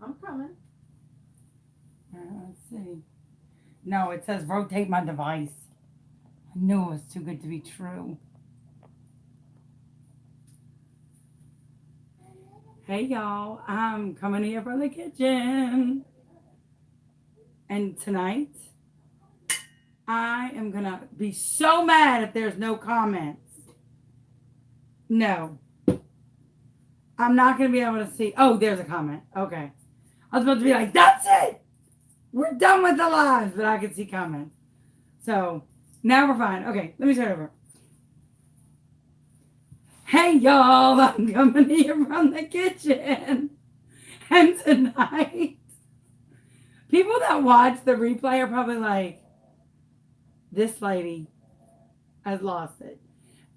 I'm coming. Let's see. No, it says rotate my device. I knew it was too good to be true. Hey y'all, I'm coming here from the kitchen. And tonight, I am gonna be so mad if there's no comments. No, I'm not gonna be able to see. Oh, there's a comment. Okay. I was about to be like, that's it! We're done with the lives, but I can see comments. So now we're fine. Okay, let me start over. Hey y'all, I'm coming here from the kitchen. And tonight, people that watch the replay are probably like, this lady has lost it.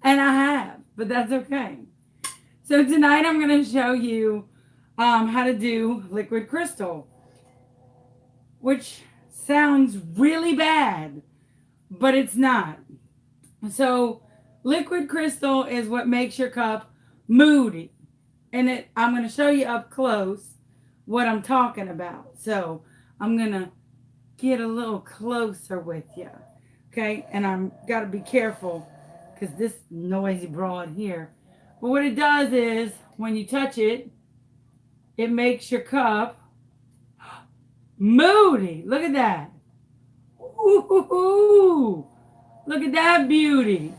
And I have, but that's okay. So tonight I'm going to show you how to do liquid crystal, which sounds really bad, but it's not. So liquid crystal is what makes your cup moody. And I'm going to show you up close what I'm talking about. So I'm going to get a little closer with you. Okay, and I'm got to be careful because this noisy broad here. But what it does is when you touch it, it makes your cup moody. Look at that. Ooh, look at that beauty.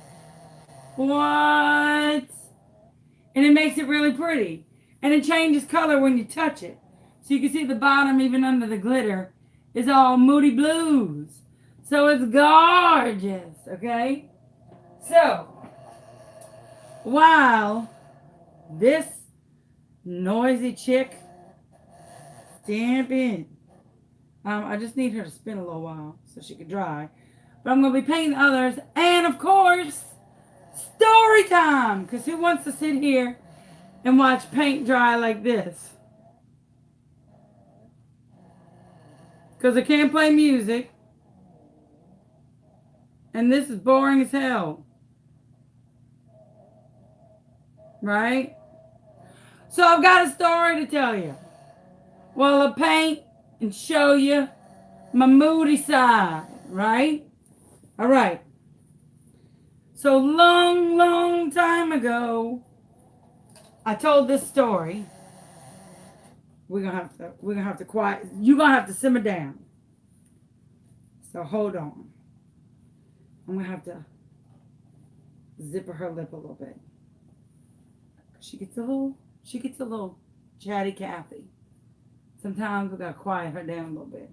What? And it makes it really pretty. And it changes color when you touch it. So you can see the bottom, even under the glitter, is all moody blues. So it's gorgeous, okay? So, while this noisy chick stamping, I just need her to spin a little while so she can dry. But I'm going to be painting others. And, of course, story time. Because who wants to sit here and watch paint dry like this? Because I can't play music. And this is boring as hell. Right? So I've got a story to tell you. Well, I'll paint and show you my moody side. Right? All right. So long time ago, I told this story. We're gonna have to quiet. You're gonna have to simmer down. So hold on. I'm gonna have to zipper her lip a little bit. She gets a little chatty Cathy. Sometimes we gotta quiet her down a little bit.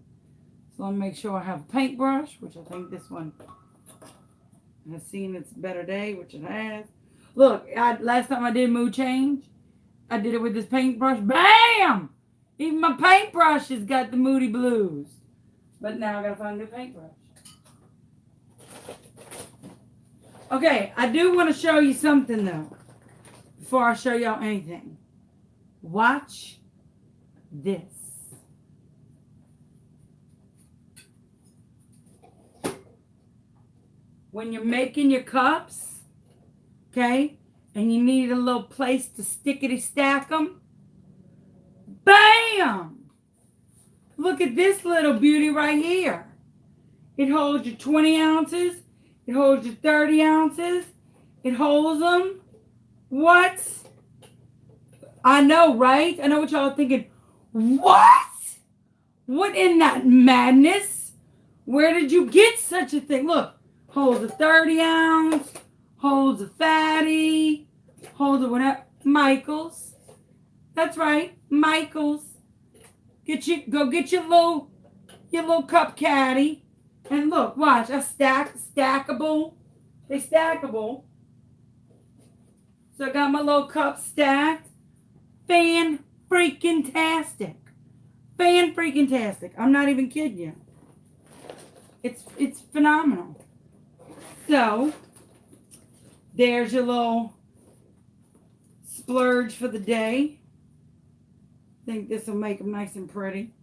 So let me make sure I have a paintbrush, which I think this one has seen its better day, which it has. Look, last time I did mood change, I did it with this paintbrush. Bam! Even my paintbrush has got the moody blues. But now I gotta find a new paintbrush. Okay, I do want to show you something though. Before I show y'all anything. Watch this. When you're making your cups, okay, and you need a little place to stickity stack them, bam! Look at this little beauty right here. It holds your 20 ounces. It holds your 30 ounces. It holds them. What? I know, right? I know what y'all are thinking. What? What in that madness? Where did you get such a thing? Look, holds a 30 ounce, holds a fatty, holds a whatever. Michael's. That's right, Michael's. Go get your little cup caddy. And look, watch, a stackable. They stackable. So I got my little cup stacked. Fan-freaking-tastic. Fan-freaking-tastic. I'm not even kidding you. It's phenomenal. So, there's your little splurge for the day. I think this will make them nice and pretty.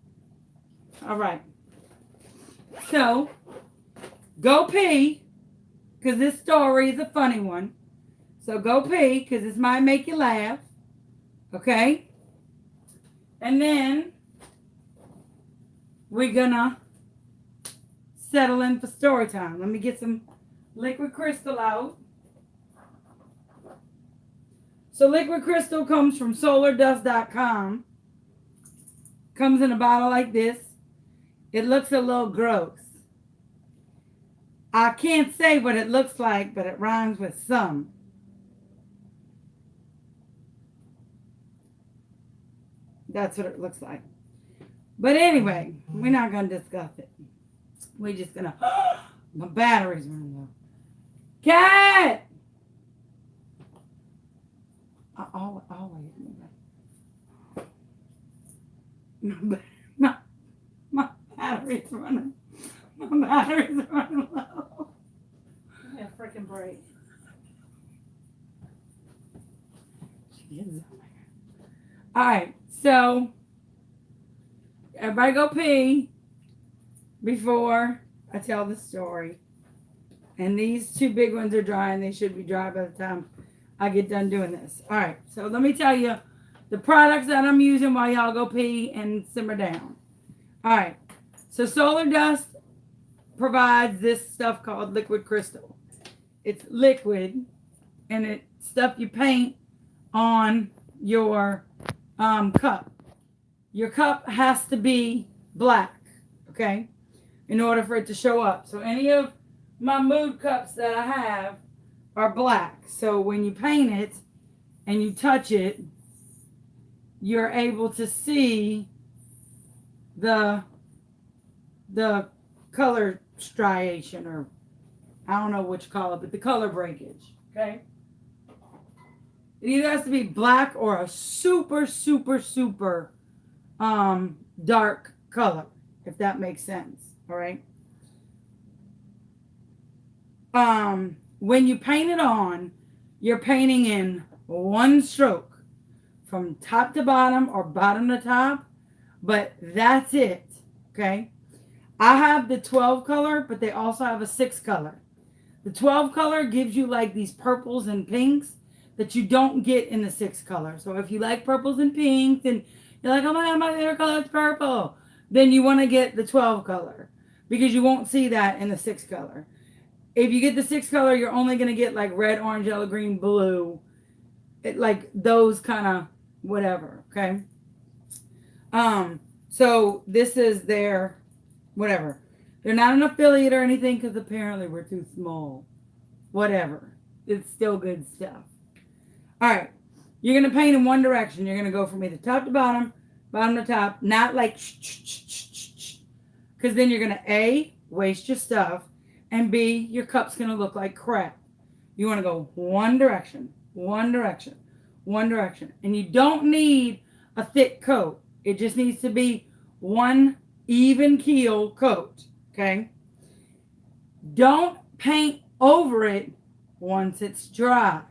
All right. So, go pee, because this story is a funny one. So go pee, because this might make you laugh. Okay? And then, we're gonna settle in for story time. Let me get some liquid crystal out. So liquid crystal comes from solardust.com. Comes in a bottle like this. It looks a little gross. I can't say what it looks like, but it rhymes with some. That's what it looks like. But anyway, we're not going to discuss it. We're just going to... My battery's running low. Cat! Always. My battery's running. My battery's running low. Give me a freaking break. Alright, so everybody go pee before I tell the story. And these two big ones are dry, and they should be dry by the time I get done doing this. Alright, so let me tell you the products that I'm using while y'all go pee and simmer down. Alright, so Solar Dust provides this stuff called liquid crystal. It's liquid, and it's stuff you paint on your cup. Your cup has to be black, okay, in order for it to show up. So any of my mood cups that I have are black. So when you paint it and you touch it, you're able to see the color striation, or I don't know what you call it, but the color breakage, okay? It either has to be black or a super, super, super dark color, if that makes sense, all right? When you paint it on, you're painting in one stroke from top to bottom or bottom to top, but that's it, okay? I have the 12 color, but they also have a 6 color. The 12 color gives you like these purples and pinks that you don't get in the 6 color. So if you like purples and pinks and you're like, oh my God, my favorite color is purple, then you want to get the 12 color because you won't see that in the 6 color. If you get the 6 color, you're only going to get like red, orange, yellow, green, blue. Like those kind of whatever, okay? So this is their whatever. They're not an affiliate or anything because apparently we're too small. Whatever. It's still good stuff. All right. You're going to paint in one direction. You're going to go from either top to bottom, bottom to top, not like because then you're going to A, waste your stuff, and B, your cup's going to look like crap. You want to go one direction, one direction, one direction. And you don't need a thick coat. It just needs to be one even keel coat, okay? Don't paint over it once it's dry,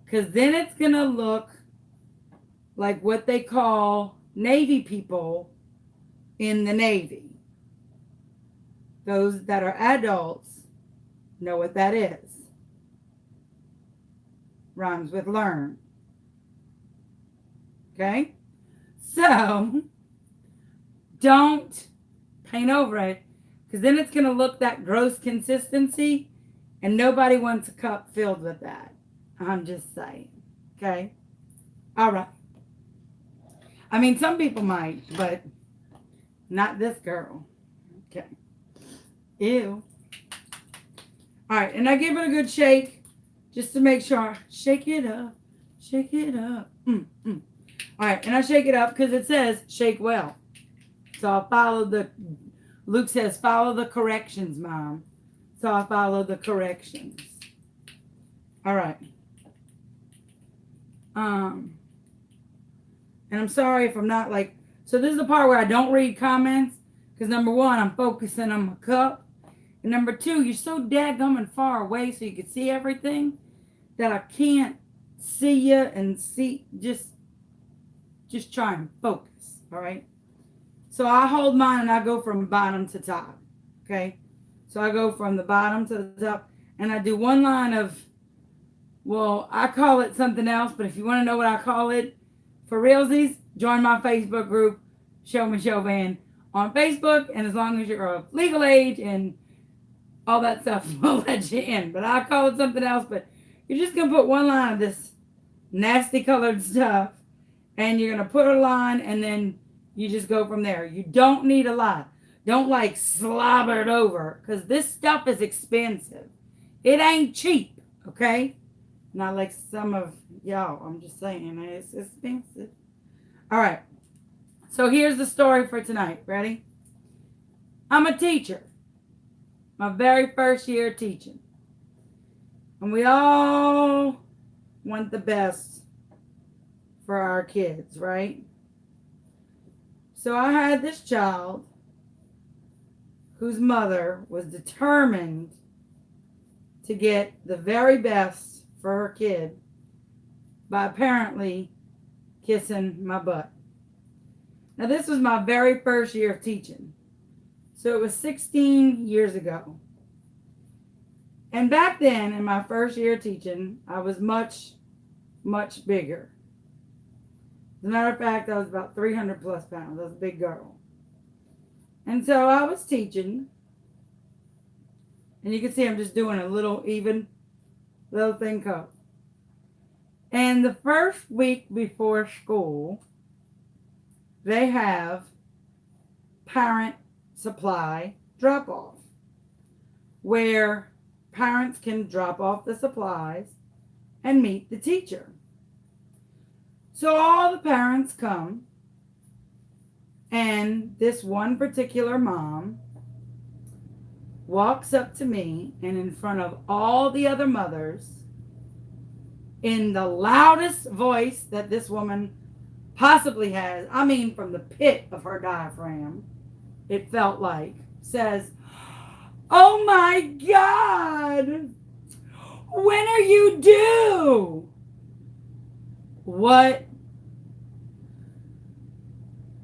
because then it's going to look like what they call Navy people in the Navy. Those that are adults know what that is. Rhymes with learn. Okay? So, don't paint over it, because then it's going to look that gross consistency, and nobody wants a cup filled with that. I'm just saying. Okay? All right. I mean, some people might, but not this girl. Okay. Ew. All right, and I give it a good shake just to make sure. Shake it up. Shake it up. All right, and I shake it up because it says shake well. So I'll follow Luke says, follow the corrections, Mom. So I'll follow the corrections. All right. And I'm sorry if I'm not like, so this is the part where I don't read comments, because number one, I'm focusing on my cup. And number two, you're so dadgumming far away so you can see everything that I can't see you and see, just try and focus, all right? So I hold mine and I go from bottom to top, okay? So I go from the bottom to the top, and I do one line of, well, I call it something else, but if you want to know what I call it, for realsies, join my Facebook group, Show Me Chauvin. on Facebook, and as long as you're of legal age and all that stuff, will let you in. But I call it something else. But you're just going to put one line of this nasty colored stuff, and you're going to put a line, and then you just go from there. You don't need a lot. Don't like slobber it over, because this stuff is expensive. It ain't cheap, okay? Not like some of y'all. I'm just saying, it's expensive. All right. So here's the story for tonight. Ready? I'm a teacher. My very first year teaching. And we all want the best for our kids, right? So I had this child whose mother was determined to get the very best for her kid by apparently kissing my butt. Now, this was my very first year of teaching. So it was 16 years ago. And back then, in my first year of teaching, I was much, much bigger. As a matter of fact, I was about 300 plus pounds. I was a big girl. And so I was teaching. And you can see I'm just doing a little even, little thing coat. And the first week before school, they have parent supply drop-off, where parents can drop off the supplies and meet the teacher. So all the parents come, and this one particular mom walks up to me, and in front of all the other mothers, in the loudest voice that this woman possibly has, I mean from the pit of her diaphragm, it felt like, says, "Oh my God, when are you due?" What?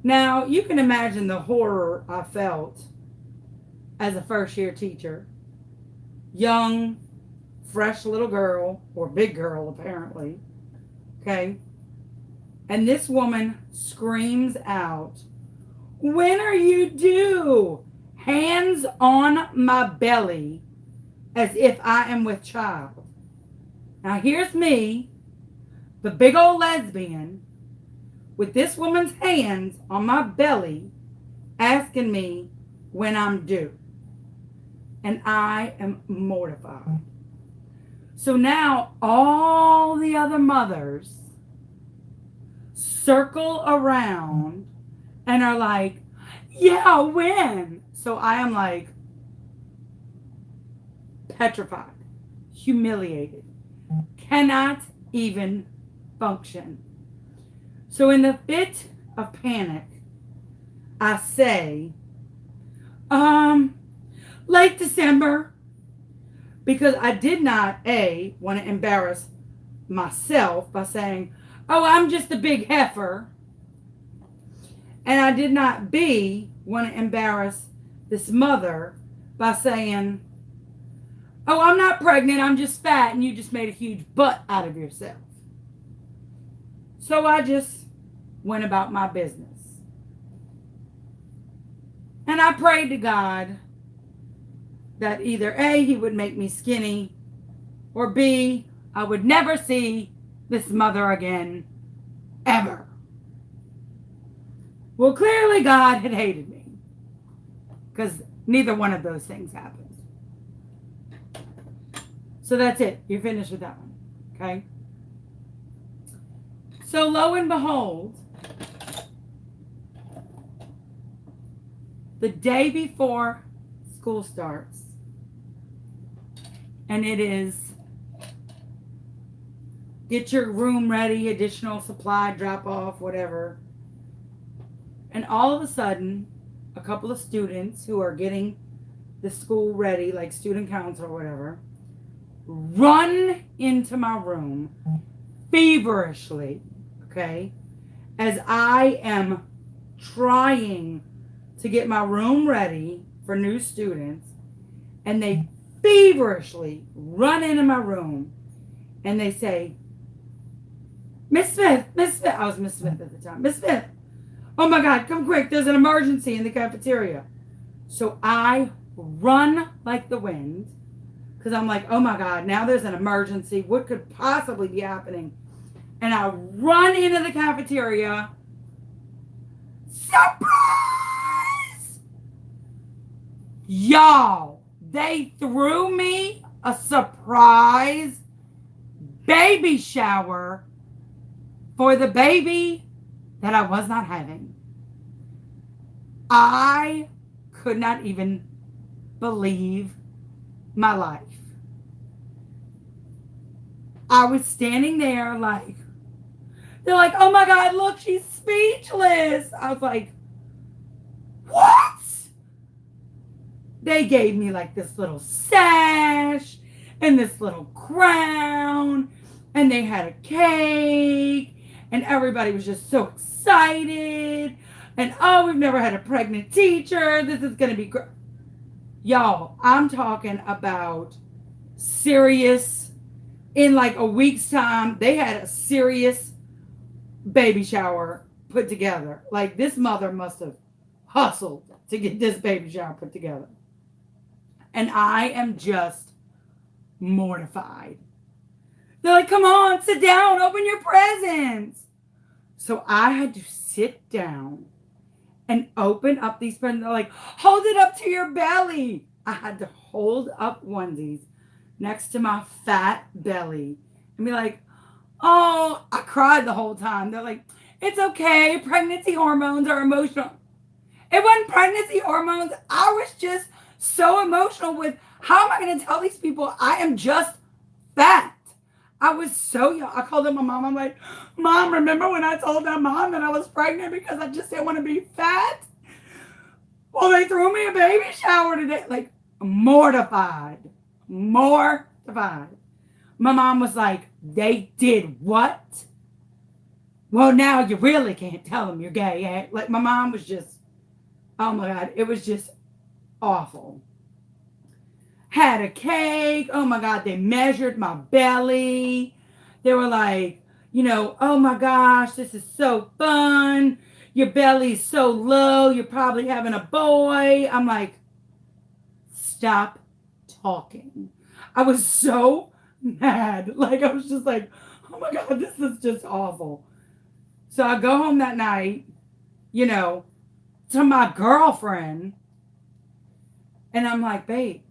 Now, you can imagine the horror I felt as a first year teacher. Young, fresh little girl, or big girl apparently, okay? And this woman screams out, "When are you due?" Hands on my belly as if I am with child. Now here's me, the big old lesbian, with this woman's hands on my belly asking me when I'm due. And I am mortified. So now all the other mothers circle around and are like, "Yeah, when?" So I am like petrified, humiliated, cannot even function. So in the fit of panic, I say, late December, because I did not, A, want to embarrass myself by saying, "Oh, I'm just a big heifer." And I did not, B, want to embarrass this mother by saying, "Oh, I'm not pregnant, I'm just fat, and you just made a huge butt out of yourself." So I just went about my business. And I prayed to God that either A, he would make me skinny, or B, I would never see this mother again, ever. Well, clearly God had hated me, because neither one of those things happened. So that's it. You're finished with that one. Okay? So lo and behold, the day before school starts, and it is get your room ready, additional supply, drop off, whatever. And all of a sudden, a couple of students who are getting the school ready, like student council or whatever, run into my room feverishly, okay, as I am trying to get my room ready for new students, and they feverishly run into my room and they say, Miss Smith, I was Miss Smith at the time, "Miss Smith, Oh my God, come quick. There's an emergency in the cafeteria. So I run like the wind because I'm like, oh my God, now there's an emergency. What could possibly be happening? And I run into the cafeteria. Surprise! Y'all, they threw me a surprise baby shower for the baby that I was not having. I could not even believe my life. I was standing there like, they're like, oh my God, look, she's speechless. I was like, what? They gave me like this little sash and this little crown, and they had a cake, and everybody was just so excited. And oh, we've never had a pregnant teacher. This is going to be great. Y'all, I'm talking about serious. In like a week's time, they had a serious baby shower put together. Like this mother must have hustled to get this baby shower put together. And I am just mortified. They're like, come on, sit down, open your presents. So I had to sit down and open up these presents. They're like, hold it up to your belly. I had to hold up onesies next to my fat belly and be like, oh, I cried the whole time. They're like, it's okay. Pregnancy hormones are emotional. It wasn't pregnancy hormones. I was just so emotional with how am I going to tell these people I am just fat? I was so young. I called up my mom. I'm like, Mom, remember when I told that mom that I was pregnant because I just didn't want to be fat? Well, they threw me a baby shower today. Like, mortified. Mortified. My mom was like, they did what? Well, now you really can't tell them you're gay. Eh? Like, my mom was just, oh my God, it was just awful. Had a cake. Oh my God, they measured my belly. They were like, you know, oh my gosh, this is so fun. Your belly's so low. You're probably having a boy. I'm like, stop talking. I was so mad. Like, I was just like, oh my God, this is just awful. So I go home that night, you know, to my girlfriend. And I'm like, babe,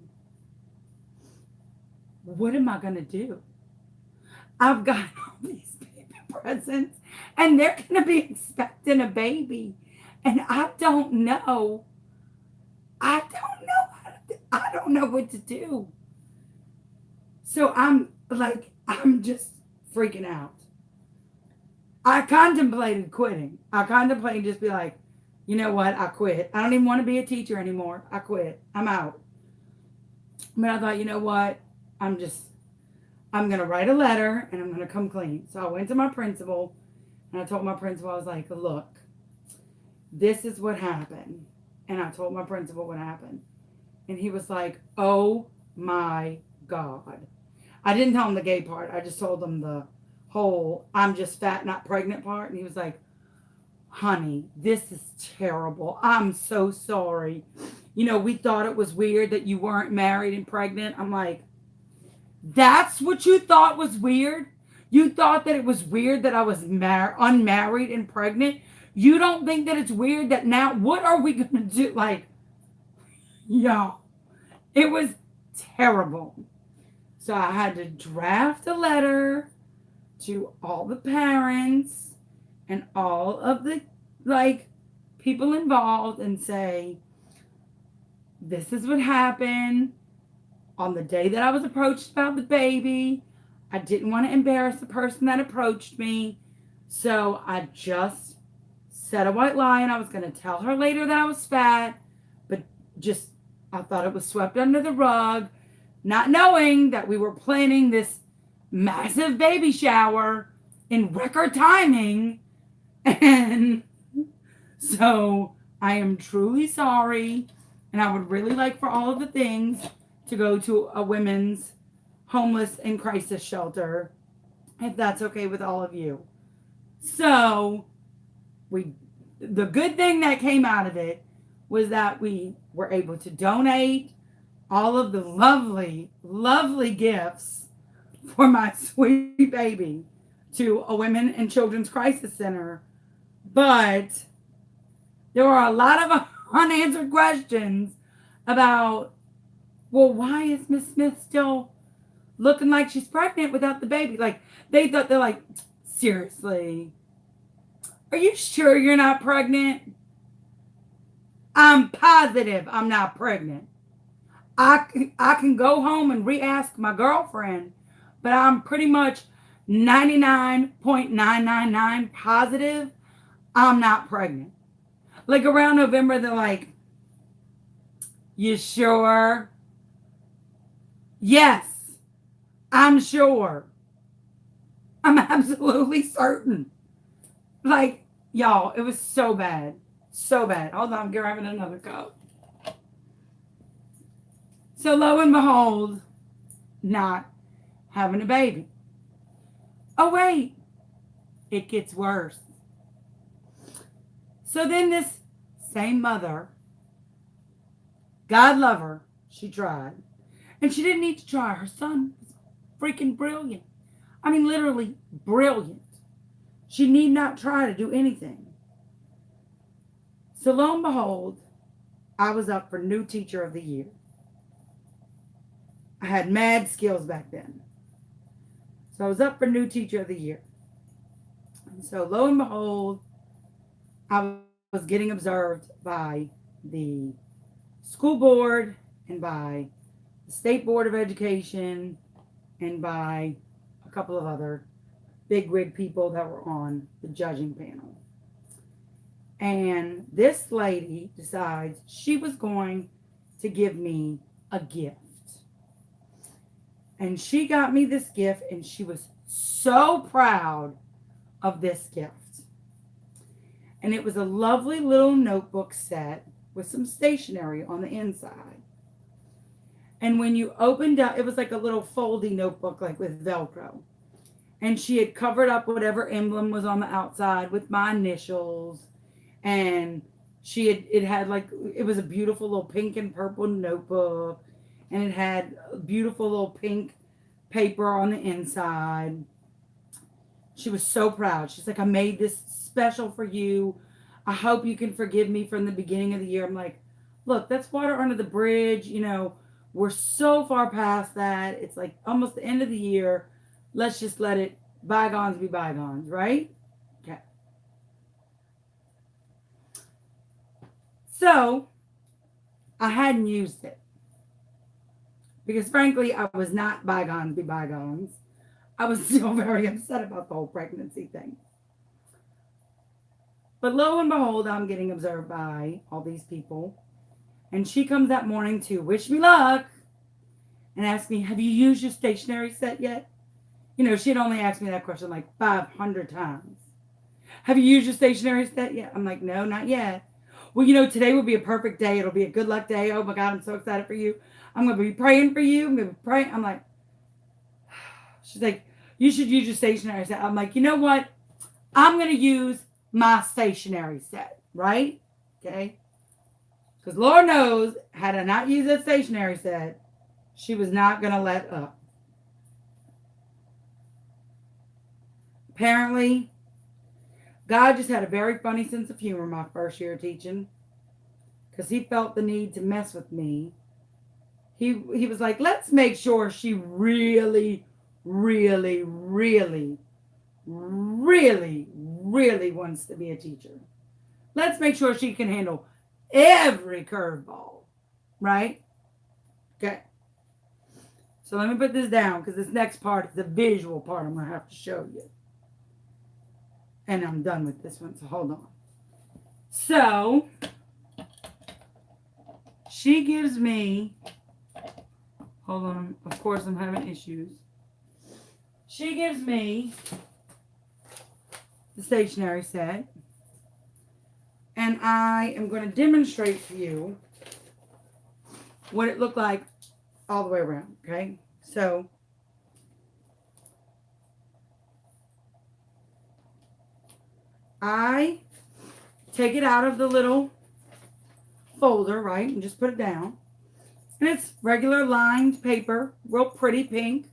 what am I going to do? I've got all these baby presents and they're going to be expecting a baby. And I don't know. I don't know what to do. So I'm just freaking out. I contemplated quitting. I contemplated just be like, you know what? I quit. I don't even want to be a teacher anymore. I quit. I'm out. But I thought, you know what? I'm going to write a letter and I'm going to come clean. So I went to my principal and I told my principal, I was like, look, this is what happened. And I told my principal what happened. And he was like, oh my God. I didn't tell him the gay part. I just told him the whole I'm just fat, not pregnant part. And he was like, honey, this is terrible. I'm so sorry. You know, we thought it was weird that you weren't married and pregnant. I'm like, that's what you thought was weird? You thought that it was weird that I was unmarried and pregnant? You don't think that it's weird that now, what are we going to do? Like, y'all, it was terrible. So I had to draft a letter to all the parents and all of the, like, people involved and say, this is what happened. On the day that I was approached about the baby, I didn't want to embarrass the person that approached me. So I just said a white lie and I was going to tell her later that I was fat. But just, I thought it was swept under the rug, not knowing that we were planning this massive baby shower in record timing. And so I am truly sorry. And I would really like for all of the things to go to a women's homeless and crisis shelter, if that's okay with all of you. So we the good thing that came out of it was that we were able to donate all of the lovely, lovely gifts for my sweet baby to a women and children's crisis center. But there were a lot of unanswered questions about, well, why is Miss Smith still looking like she's pregnant without the baby? Like, they're like, seriously, are you sure you're not pregnant? I'm positive I'm not pregnant. I can go home and re-ask my girlfriend, but I'm pretty much 99.999 positive I'm not pregnant. Like around November, they're like, you sure? Yes, I'm sure. I'm absolutely certain. Like, y'all, it was so bad. So bad. Hold on, I'm grabbing another cup. So lo and behold, not having a baby. Oh, wait. It gets worse. So then this same mother, God love her, she tried. And she didn't need to try. Her son was freaking brilliant. I mean, literally brilliant. She need not try to do anything. So lo and behold, I was up for new teacher of the year. I had mad skills back then. So I was up for new teacher of the year. And so lo and behold, I was getting observed by the school board and by the State Board of Education and by a couple of other bigwig people that were on the judging panel. And this lady decides she was going to give me a gift. And she got me this gift, and she was so proud of this gift. And it was a lovely little notebook set with some stationery on the inside. And when you opened up, it was like a little foldy notebook, like with Velcro. And she had covered up whatever emblem was on the outside with my initials. And it was a beautiful little pink and purple notebook. And it had a beautiful little pink paper on the inside. She was so proud. She's like, I made this special for you. I hope you can forgive me from the beginning of the year. I'm like, look, that's water under the bridge. You know, we're so far past that. It's like almost the end of the year. Let's just let it bygones be bygones, right? Okay. So I hadn't used it because frankly, I was not bygones be bygones. I was still very upset about the whole pregnancy thing. But lo and behold, I'm getting observed by all these people. And she comes that morning to wish me luck and ask me, have you used your stationery set yet? You know, she'd only asked me that question like 500 times. Have you used your stationery set yet? I'm like, no, not yet. Well, you know, today will be a perfect day. It'll be a good luck day. Oh my God, I'm so excited for you. I'm going to be praying for you. I'm going to be praying. I'm like, she's like, you should use your stationery set. I'm like, you know what? I'm going to use my stationery set, right? Okay. Because Lord knows, had I not used that stationery set, she was not going to let up. Apparently, God just had a very funny sense of humor my first year teaching, because he felt the need to mess with me. He was like, let's make sure she really, really, really, really, really wants to be a teacher. Let's make sure she can handle every curveball, right? Okay. So let me put this down because this next part is the visual part I'm going to have to show you. And I'm done with this one, so hold on. So, she gives me, hold on, of course I'm having issues. She gives me the stationery set. And I am going to demonstrate for you what it looked like all the way around, okay? So, I take it out of the little folder, right? And just put it down. And it's regular lined paper, real pretty pink.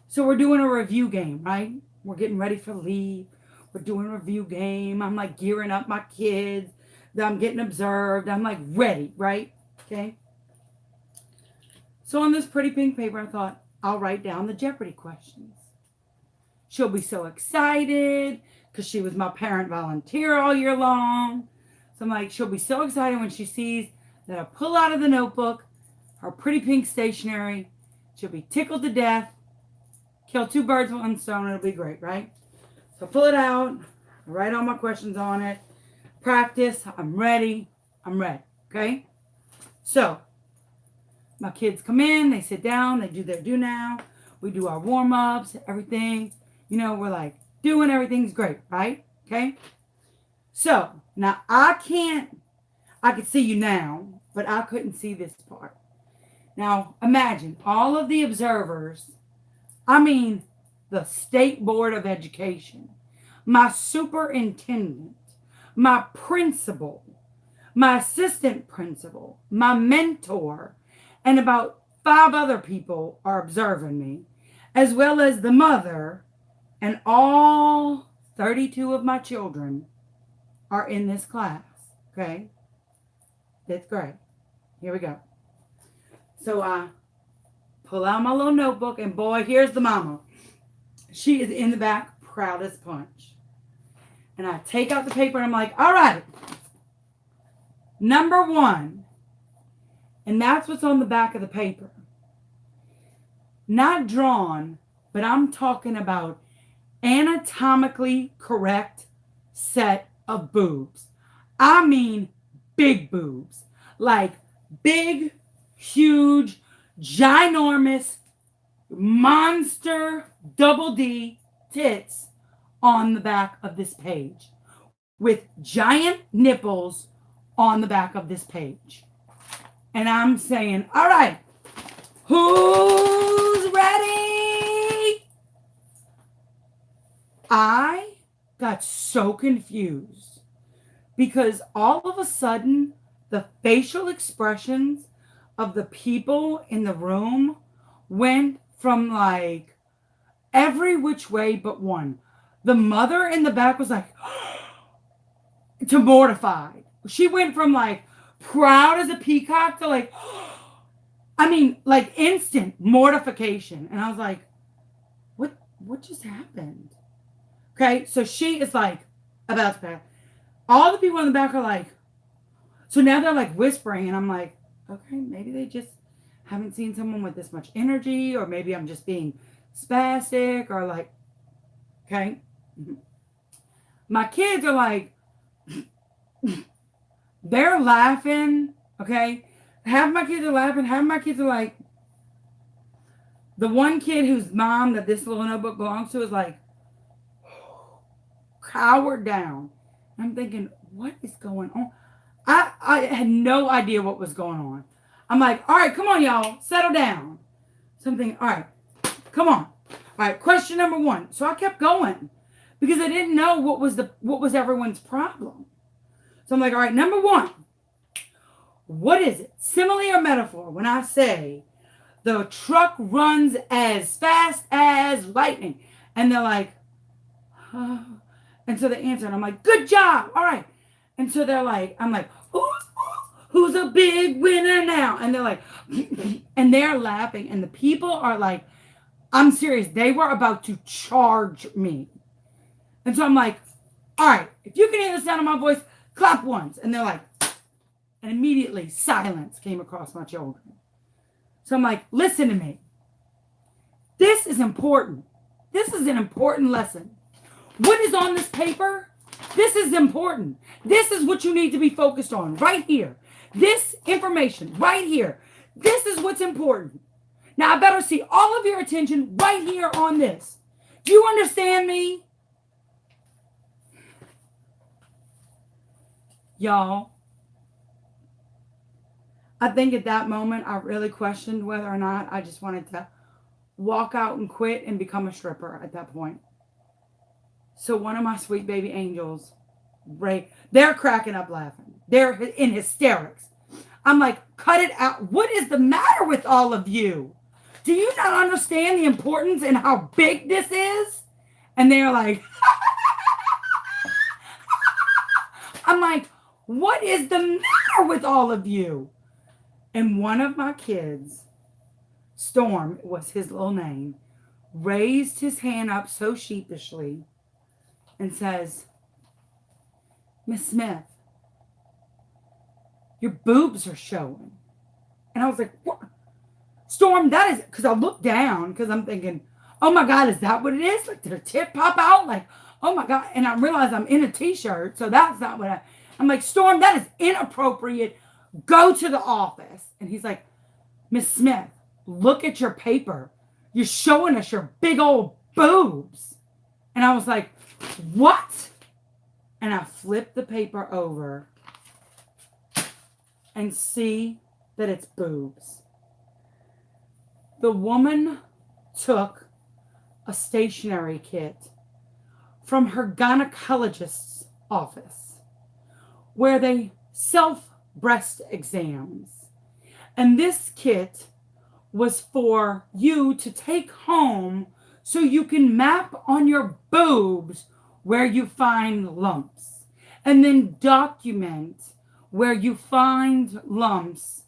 So we're doing a review game, right? We're getting ready for leave. We're doing a review game. I'm like gearing up my kids. I'm getting observed. I'm like ready, right? Okay. So on this pretty pink paper, I thought, I'll write down the Jeopardy questions. She'll be so excited because she was my parent volunteer all year long. So I'm like, she'll be so excited when she sees that I pull out of the notebook her pretty pink stationery. She'll be tickled to death. Kill two birds with one stone. It'll be great, right? So pull it out. Write all my questions on it. Practice. I'm ready. I'm ready. Okay? So my kids come in. They sit down. They do their do now. We do our warm-ups. Everything. You know, we're like doing everything's great, right? Okay? So now I could see you now, but I couldn't see this part. Now imagine all of the observers. I mean, the State Board of Education, my superintendent, my principal, my assistant principal, my mentor, and about 5 other people are observing me, as well as the mother, and all 32 of my children are in this class, okay? 5th grade. Here we go. So I pull out my little notebook, and boy, here's the mama. She is in the back, proud as punch. And I take out the paper, and I'm like, all right, number 1. And that's what's on the back of the paper. Not drawn, but I'm talking about anatomically correct set of boobs. I mean big boobs. Like big, huge, ginormous, monster double D tits on the back of this page with giant nipples on the back of this page. And I'm saying, all right, who's ready? I got so confused because all of a sudden the facial expressions of the people in the room went from like every which way but one. The mother in the back was like to mortified. She went from like proud as a peacock to like, I mean, like instant mortification. And I was like, what just happened? Okay, so she is like about to pass. All the people in the back are like, so now they're like whispering, and I'm like, okay, maybe they just haven't seen someone with this much energy, or maybe I'm just being spastic, or like, okay. My kids are like, they're laughing, okay. Half my kids are laughing, half my kids are like, the one kid whose mom that this little notebook belongs to is like, cowered down. I'm thinking, what is going on? I had no idea what was going on. I'm like, all right, come on, y'all, settle down. Something, all right, come on. All right, question number 1. So I kept going because I didn't know what was everyone's problem. So I'm like, all right, number 1, what is it? Simile or metaphor when I say the truck runs as fast as lightning? And they're like, oh. And so they answer, and I'm like, good job. All right. And so they're like, I'm like, who's a big winner now? And they're like, and they're laughing. And the people are like, I'm serious. They were about to charge me. And so I'm like, all right, if you can hear the sound of my voice, clap once. And they're like, and immediately silence came across my children. So I'm like, listen to me. This is important. This is an important lesson. What is on this paper? This is important. This is what you need to be focused on right here. This information right here. This is what's important. Now I better see all of your attention right here on this. Do you understand me? Y'all, I think at that moment I really questioned whether or not I just wanted to walk out and quit and become a stripper at that point. So one of my sweet baby angels Right? They're cracking up laughing. They're in hysterics. I'm like, cut it out. What is the matter with all of you? Do you not understand the importance and how big this is? And they're like, I'm like, what is the matter with all of you? And one of my kids, Storm was his little name, raised his hand up so sheepishly and says, Miss Smith, your boobs are showing. And I was like, what? Storm, that is, because I looked down because I'm thinking, oh my God, is that what it is? Like, did a tip pop out? Like, oh my God. And I realized I'm in a t-shirt, so that's not what I'm like, Storm, that is inappropriate. Go to the office. And he's like, Miss Smith, look at your paper. You're showing us your big old boobs. And I was like, what? And I flipped the paper over and see that it's boobs. The woman took a stationery kit from her gynecologist's office where they self-breast exams. And this kit was for you to take home so you can map on your boobs where you find lumps and then document where you find lumps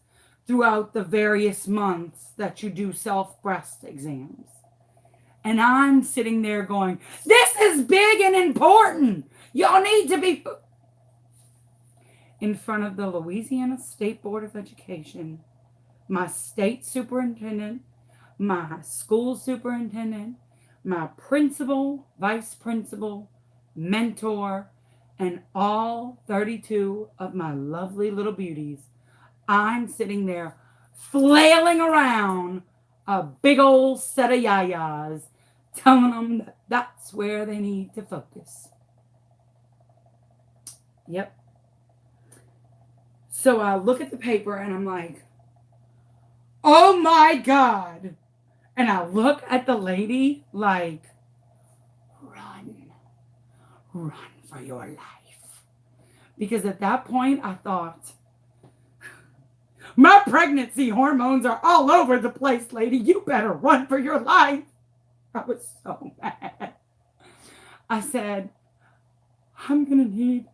throughout the various months that you do self-breast exams. And I'm sitting there going, this is big and important. Y'all need to be in front of the Louisiana State Board of Education, my state superintendent, my school superintendent, my principal, vice principal, mentor, and all 32 of my lovely little beauties. I'm sitting there flailing around a big old set of yayas, telling them that that's where they need to focus. Yep. So I look at the paper and I'm like, oh my God. And I look at the lady like, run for your life. Because at that point I thought, my pregnancy hormones are all over the place, lady. You better run for your life. I was so mad. I said, I'm going to need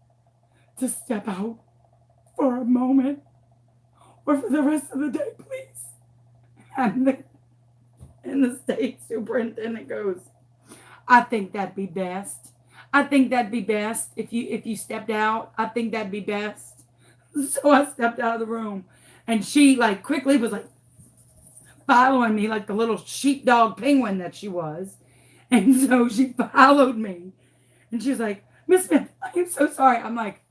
to step out for a moment or for the rest of the day, please. And the state superintendent goes, I think that'd be best. I think that'd be best if you stepped out. I think that'd be best. So I stepped out of the room. And she like quickly was like following me like the little sheepdog penguin that she was. And so she followed me. And she was like, Miss Smith, I am so sorry. I'm like,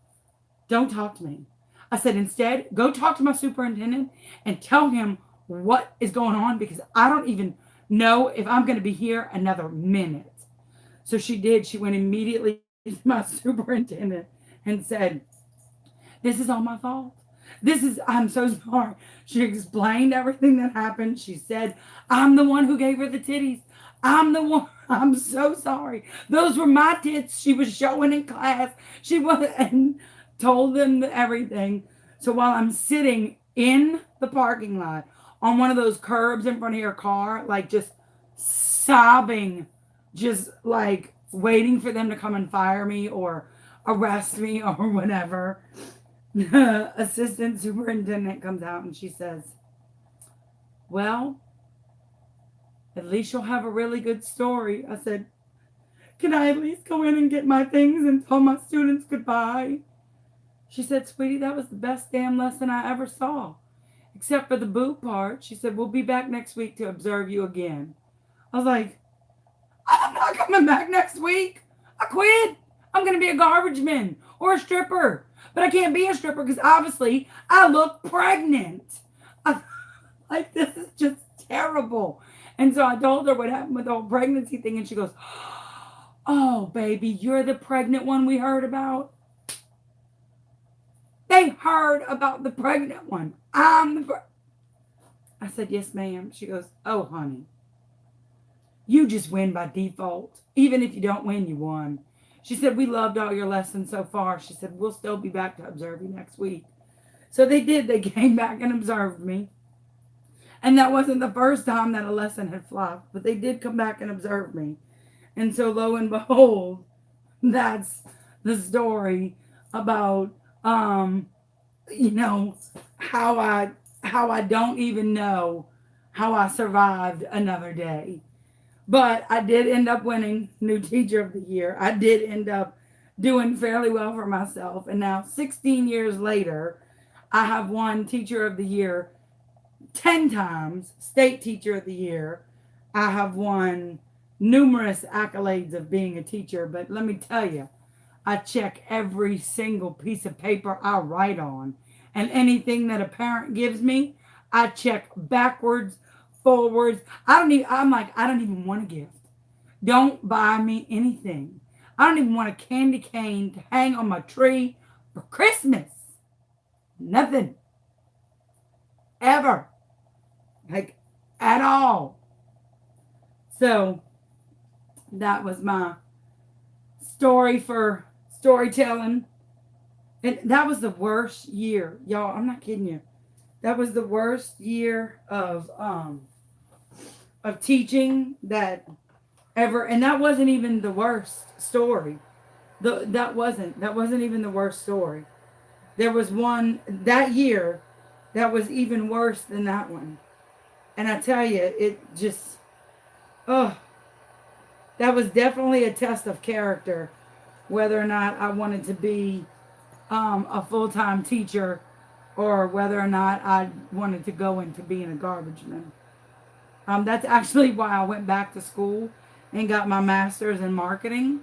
don't talk to me. I said, instead, go talk to my superintendent and tell him what is going on because I don't even know if I'm going to be here another minute. So she did. She went immediately to my superintendent and said, this is all my fault. I'm so sorry. She explained everything that happened. She said, I'm the one who gave her the titties. I'm the one. I'm so sorry. Those were my tits she was showing in class. She was and told them everything. So while I'm sitting in the parking lot on one of those curbs in front of your car, like just sobbing, just like waiting for them to come and fire me or arrest me or whatever, the assistant superintendent comes out and she says, well, at least you'll have a really good story. I said, can I at least go in and get my things and tell my students goodbye? She said, sweetie, that was the best damn lesson I ever saw. Except for the boob part. She said, we'll be back next week to observe you again. I was like, I'm not coming back next week. I quit. I'm going to be a garbage man or a stripper. But I can't be a stripper because obviously I look pregnant. Like, this is just terrible. And so I told her what happened with the whole pregnancy thing. And she goes, oh, baby, you're the pregnant one we heard about. They heard about the pregnant one. I said, yes, ma'am. She goes, oh, honey, you just win by default. Even if you don't win, you won. She said, we loved all your lessons so far. She said, we'll still be back to observe you next week. So they did. They came back and observed me. And that wasn't the first time that a lesson had flopped, but they did come back and observe me. And so lo and behold, that's the story about, you know, how I don't even know how I survived another day. But I did end up winning New Teacher of the Year. I did end up doing fairly well for myself. And now 16 years later, I have won Teacher of the Year 10 times, State Teacher of the Year. I have won numerous accolades of being a teacher. But let me tell you, I check every single piece of paper I write on. And anything that a parent gives me, I check backwards, forwards. I'm like, I don't even want a gift. Don't buy me anything. I don't even want a candy cane to hang on my tree for Christmas. Nothing. Ever. Like, at all. So, that was my story for storytelling. And that was the worst year. Y'all, I'm not kidding you. That was the worst year of teaching that ever, and that wasn't even the worst story. That wasn't even the worst story. There was one that year that was even worse than that one. And I tell you, it just, that was definitely a test of character, whether or not I wanted to be a full-time teacher or whether or not I wanted to go into being a garbage man. That's actually why I went back to school and got my master's in marketing,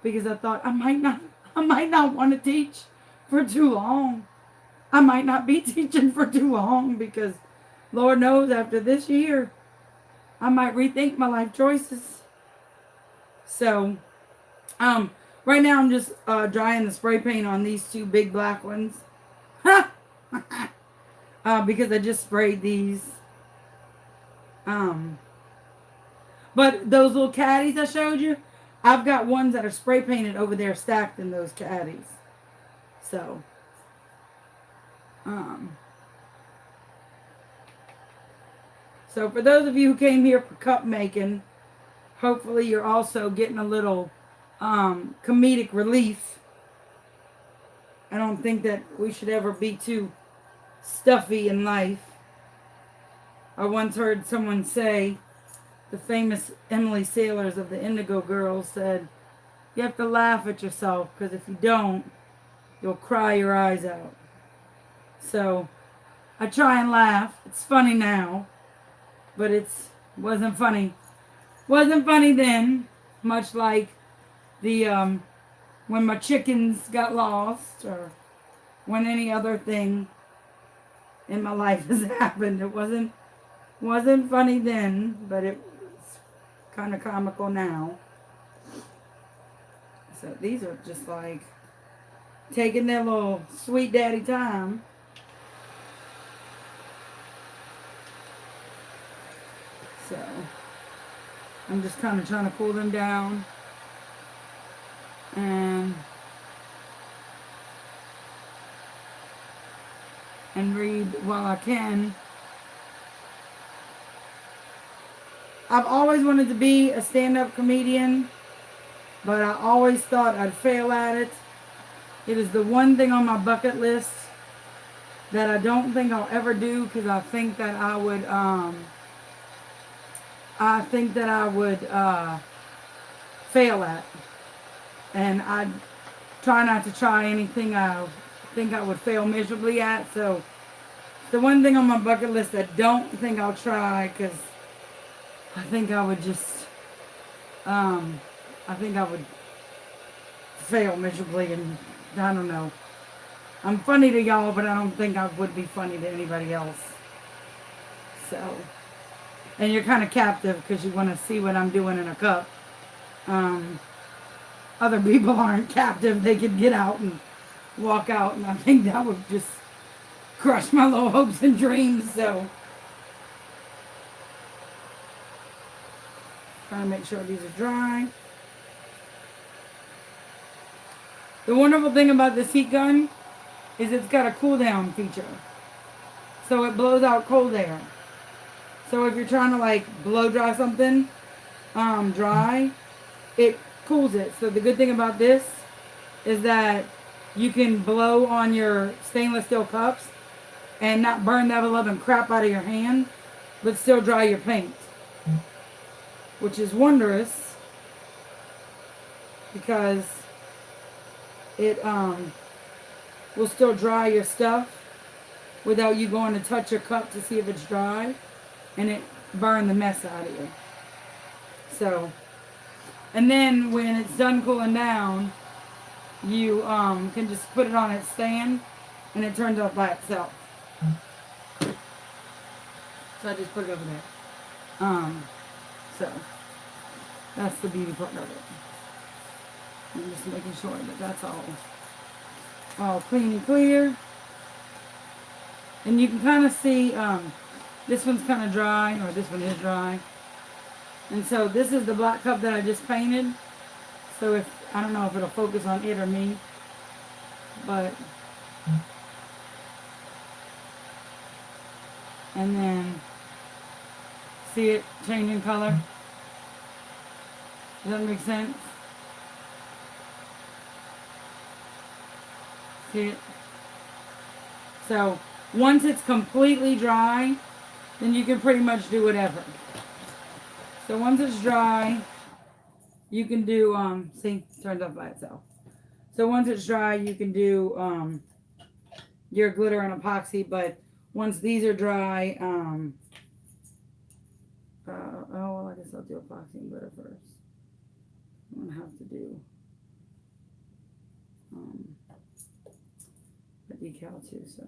because I thought I might not want to teach for too long. I might not be teaching for too long, because Lord knows after this year, I might rethink my life choices. So, right now I'm just drying the spray paint on these two big black ones. Because I just sprayed these. But those little caddies I showed you, I've got ones that are spray painted over there stacked in those caddies. So, so for those of you who came here for cup making, hopefully you're also getting a little comedic relief. I don't think that we should ever be too stuffy in life. I once heard someone say, the famous Emily Sailors of the Indigo Girls said, you have to laugh at yourself, because if you don't, you'll cry your eyes out. So, I try and laugh. It's funny now, but it wasn't funny. Wasn't funny then, much like the, when my chickens got lost, or when any other thing in my life has happened. It wasn't funny then, but it's kind of comical now. So these are just like taking their little sweet daddy time. So I'm just kind of trying to cool them down and read while I can. I've always wanted to be a stand-up comedian, but I always thought I'd fail at it. It is the one thing on my bucket list that I don't think I'll ever do, because I think that I would fail at. And I try not to try anything I think I would fail miserably at. So the one thing on my bucket list I don't think I'll try, because I think I would just, I think I would fail miserably, and I don't know. I'm funny to y'all, but I don't think I would be funny to anybody else. So, and you're kind of captive because you want to see what I'm doing in a cup. Other people aren't captive. They could get out and walk out, and I think that would just crush my little hopes and dreams. So, trying to make sure these are dry. The wonderful thing about this heat gun is it's got a cool down feature. So it blows out cold air. So if you're trying to like blow dry something dry, it cools it. So the good thing about this is that you can blow on your stainless steel cups and not burn that loving crap out of your hand, but still dry your paint, which is wondrous because it will still dry your stuff without you going to touch your cup to see if it's dry, and it burn the mess out of you. So, and then when it's done cooling down, you can just put it on its stand and it turns off by itself. So I just put it over there. So that's the beauty part of it. I'm just making sure that that's all clean and clear. And you can kind of see this one's kind of dry, or this one is dry. And so this is the black cup that I just painted. So if, I don't know if it'll focus on it or me, but, and then see it changing color? Does that make sense? See it? So once it's completely dry, then you can pretty much do whatever. So once it's dry, you can do, see, it turns off by itself. So once it's dry, you can do your glitter and epoxy, but once these are dry, oh, well, I guess I'll do epoxy and glitter first. I'm going to have to do a decal too, so.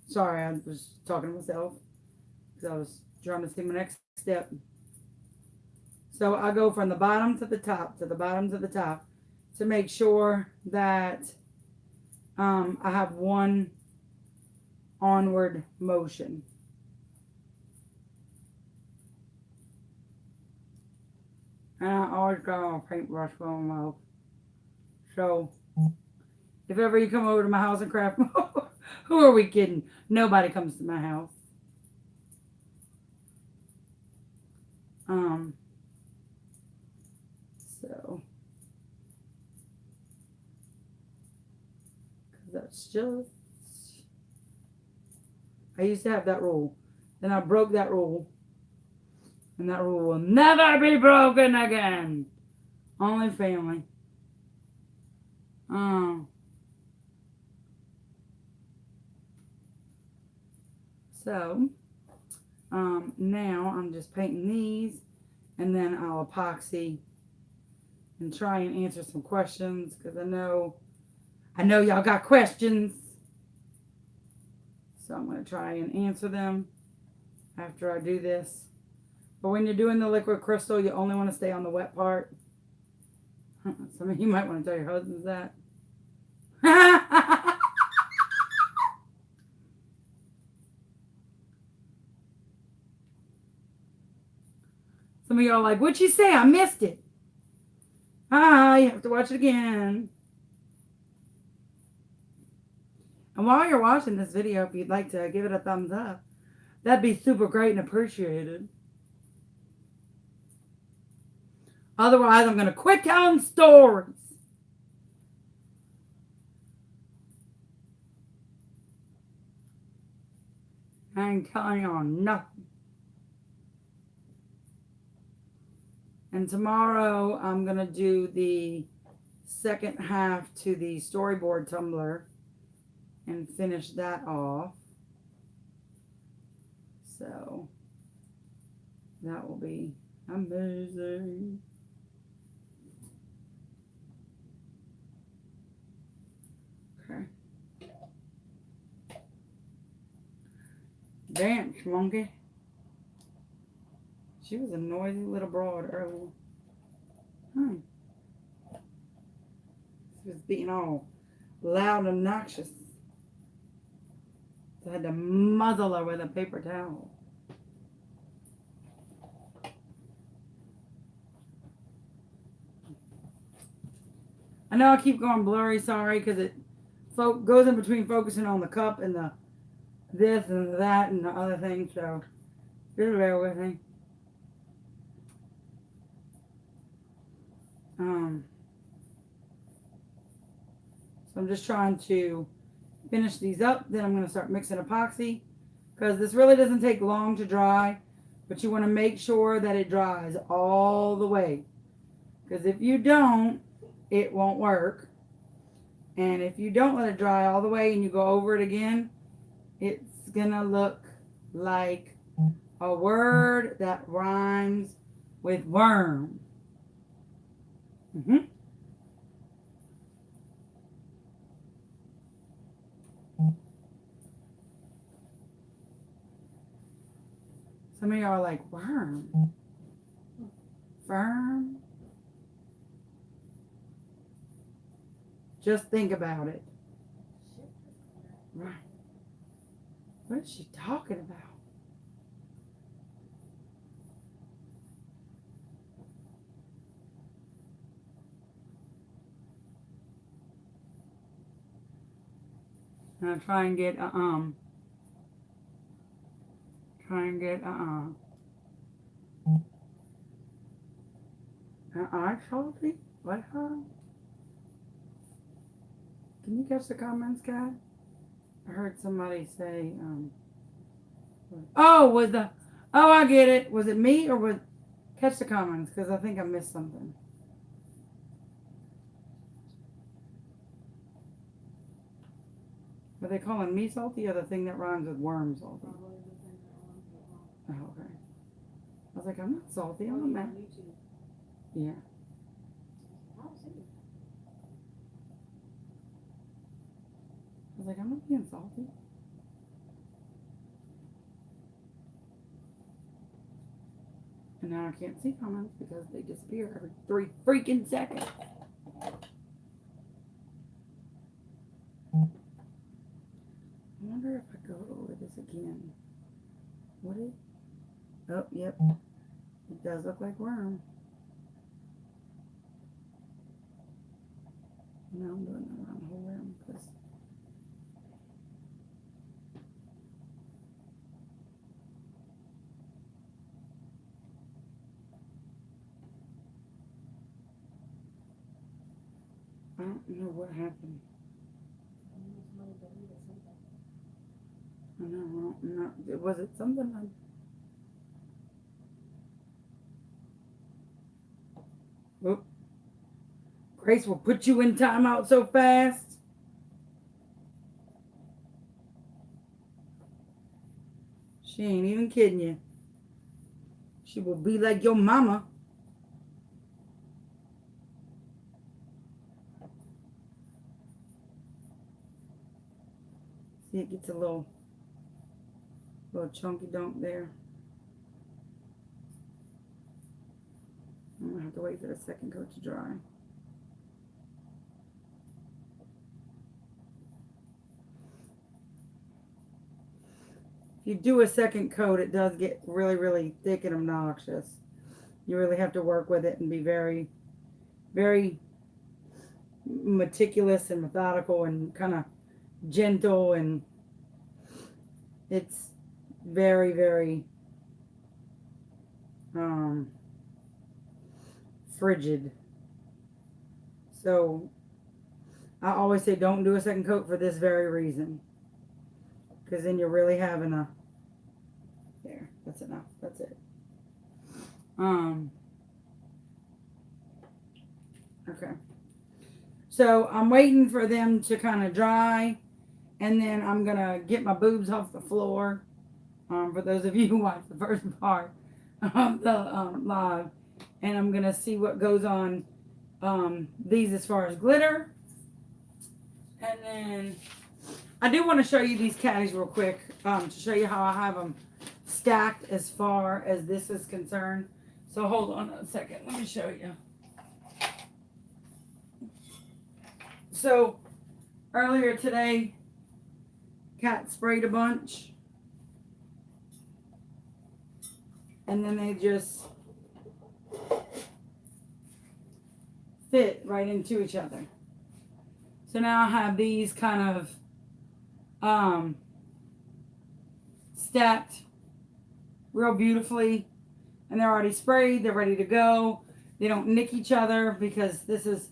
Sorry, I was talking to myself because I was trying to see my next step. So I go from the bottom to the top, to the bottom to the top, to make sure that I have one onward motion. And I always got a paintbrush for my mouth. So if ever you come over to my house and craft, who are we kidding? Nobody comes to my house. So that's just, I used to have that rule. Then I broke that rule. And that rule will never be broken again. Only family. So, now I'm just painting these, and then I'll epoxy and try and answer some questions, because I know y'all got questions. So I'm going to try and answer them after I do this. But when you're doing the liquid crystal, you only want to stay on the wet part. Some of you might want to tell your husbands that. Some of y'all are like, what'd she say? I missed it. You have to watch it again. And while you're watching this video, if you'd like to give it a thumbs up, that'd be super great and appreciated. Otherwise, I'm going to quit telling stories. I ain't telling y'all nothing. And tomorrow, I'm going to do the second half to the storyboard tumbler and finish that off. So, that will be amazing. Okay. Dance, monkey. She was a noisy little broad earlier. She was being all loud and obnoxious. So I had to muzzle her with a paper towel. I know I keep going blurry, sorry, because it goes in between focusing on the cup and the this and that and the other thing, so just bear with me. So I'm just trying to finish these up. Then I'm going to start mixing epoxy because this really doesn't take long to dry, but you want to make sure that it dries all the way, because if you don't, it won't work. And if you don't let it dry all the way and you go over it again, it's going to look like a word that rhymes with worm. Some of y'all are like, worm? Firm? Just think about it. Right. What is she talking about? Now try and get salty? What? Can you catch the comments, Kat? I heard somebody say, oh, I get it. Was it me or catch the comments? Because I think I missed something. Are they calling me salty or the thing that rhymes with worm salty? Oh, okay. I was like, I'm not salty. I'm not mad. Yeah. I was like, I'm not being salty. And now I can't see comments because they disappear every 3 freaking seconds. I wonder if I go over this again. Would it? Oh, yep. It does look like worm. No, I'm doing that around the whole room because I don't know what happened. I know, was it something Oop. Grace will put you in timeout so fast. She ain't even kidding you. She will be like your mama. See, it gets a little chunky dunk there. I'm gonna have to wait for the second coat to dry. If you do a second coat, it does get really, really thick and obnoxious. You really have to work with it and be very, very meticulous and methodical and kind of gentle, and it's very, very frigid. So I always say don't do a second coat for this very reason, because then you're really having a there, that's enough, that's it. Okay, so I'm waiting for them to kind of dry, and then I'm gonna get my boobs off the floor. For those of you who watched the first part of the live, and I'm gonna see what goes on these as far as glitter. And then I do want to show you these caddies real quick to show you how I have them stacked as far as this is concerned. So hold on a second, let me show you. So earlier today, Kat sprayed a bunch, and then they just fit right into each other. So now I have these kind of stacked real beautifully, and they're already sprayed. They're ready to go. They don't nick each other because this is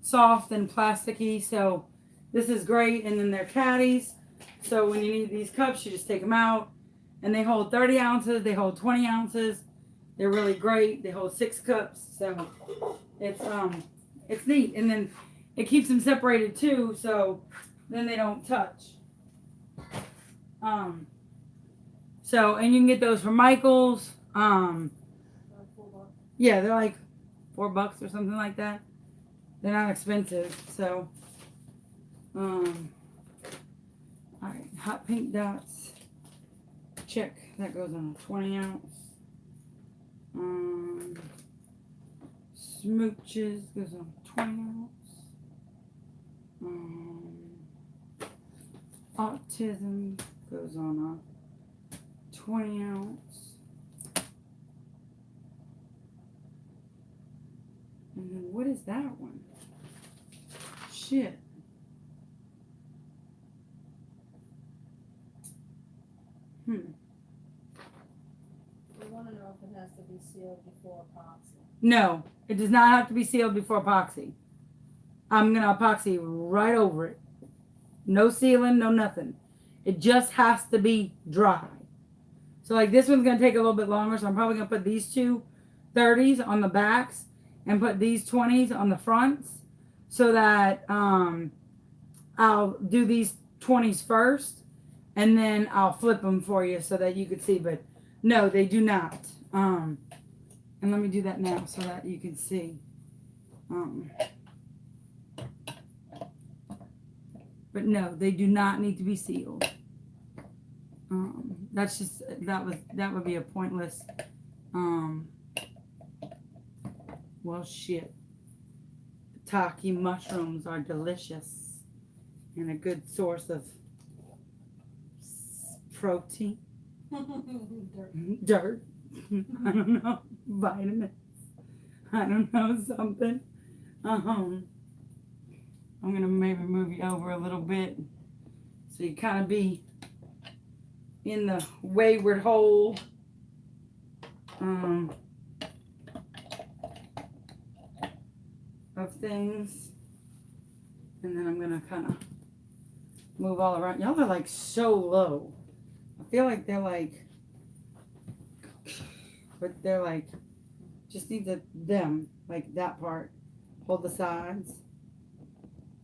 soft and plasticky. So this is great. And then they're caddies. So when you need these cups, you just take them out, and they hold 30 ounces. They hold 20 ounces. They're really great. They hold 6 cups. So it's neat. And then it keeps them separated too, so then they don't touch. So, and you can get those from Michael's. Yeah, they're like $4 or something like that. They're not expensive. So, all right, hot pink dots. Check. That goes on a 20 ounce. Smooches goes on 20 ounce. Autism goes on a 20 ounce. And then what is that one? Shit. We want to know if it has to be sealed before epoxy. No, it does not have to be sealed before epoxy. I'm going to epoxy right over it. No sealing, no nothing. It just has to be dry. So like this one's going to take a little bit longer, so I'm probably going to put these two 30s on the backs and put these 20s on the fronts so that I'll do these 20s first and then I'll flip them for you so that you could see. But no, they do not. And let me do that now so that you can see. But no, they do not need to be sealed. That's just that would be a pointless. Well, shit. Taki mushrooms are delicious and a good source of protein. Dirt. I don't know. Vitamins. I don't know, something. I'm gonna maybe move you over a little bit so you kind of be in the wayward hole. Of things. And then I'm gonna kind of move all around. Y'all are like so low. I feel like they're like, but they're like, just need them, like that part. Hold the sides.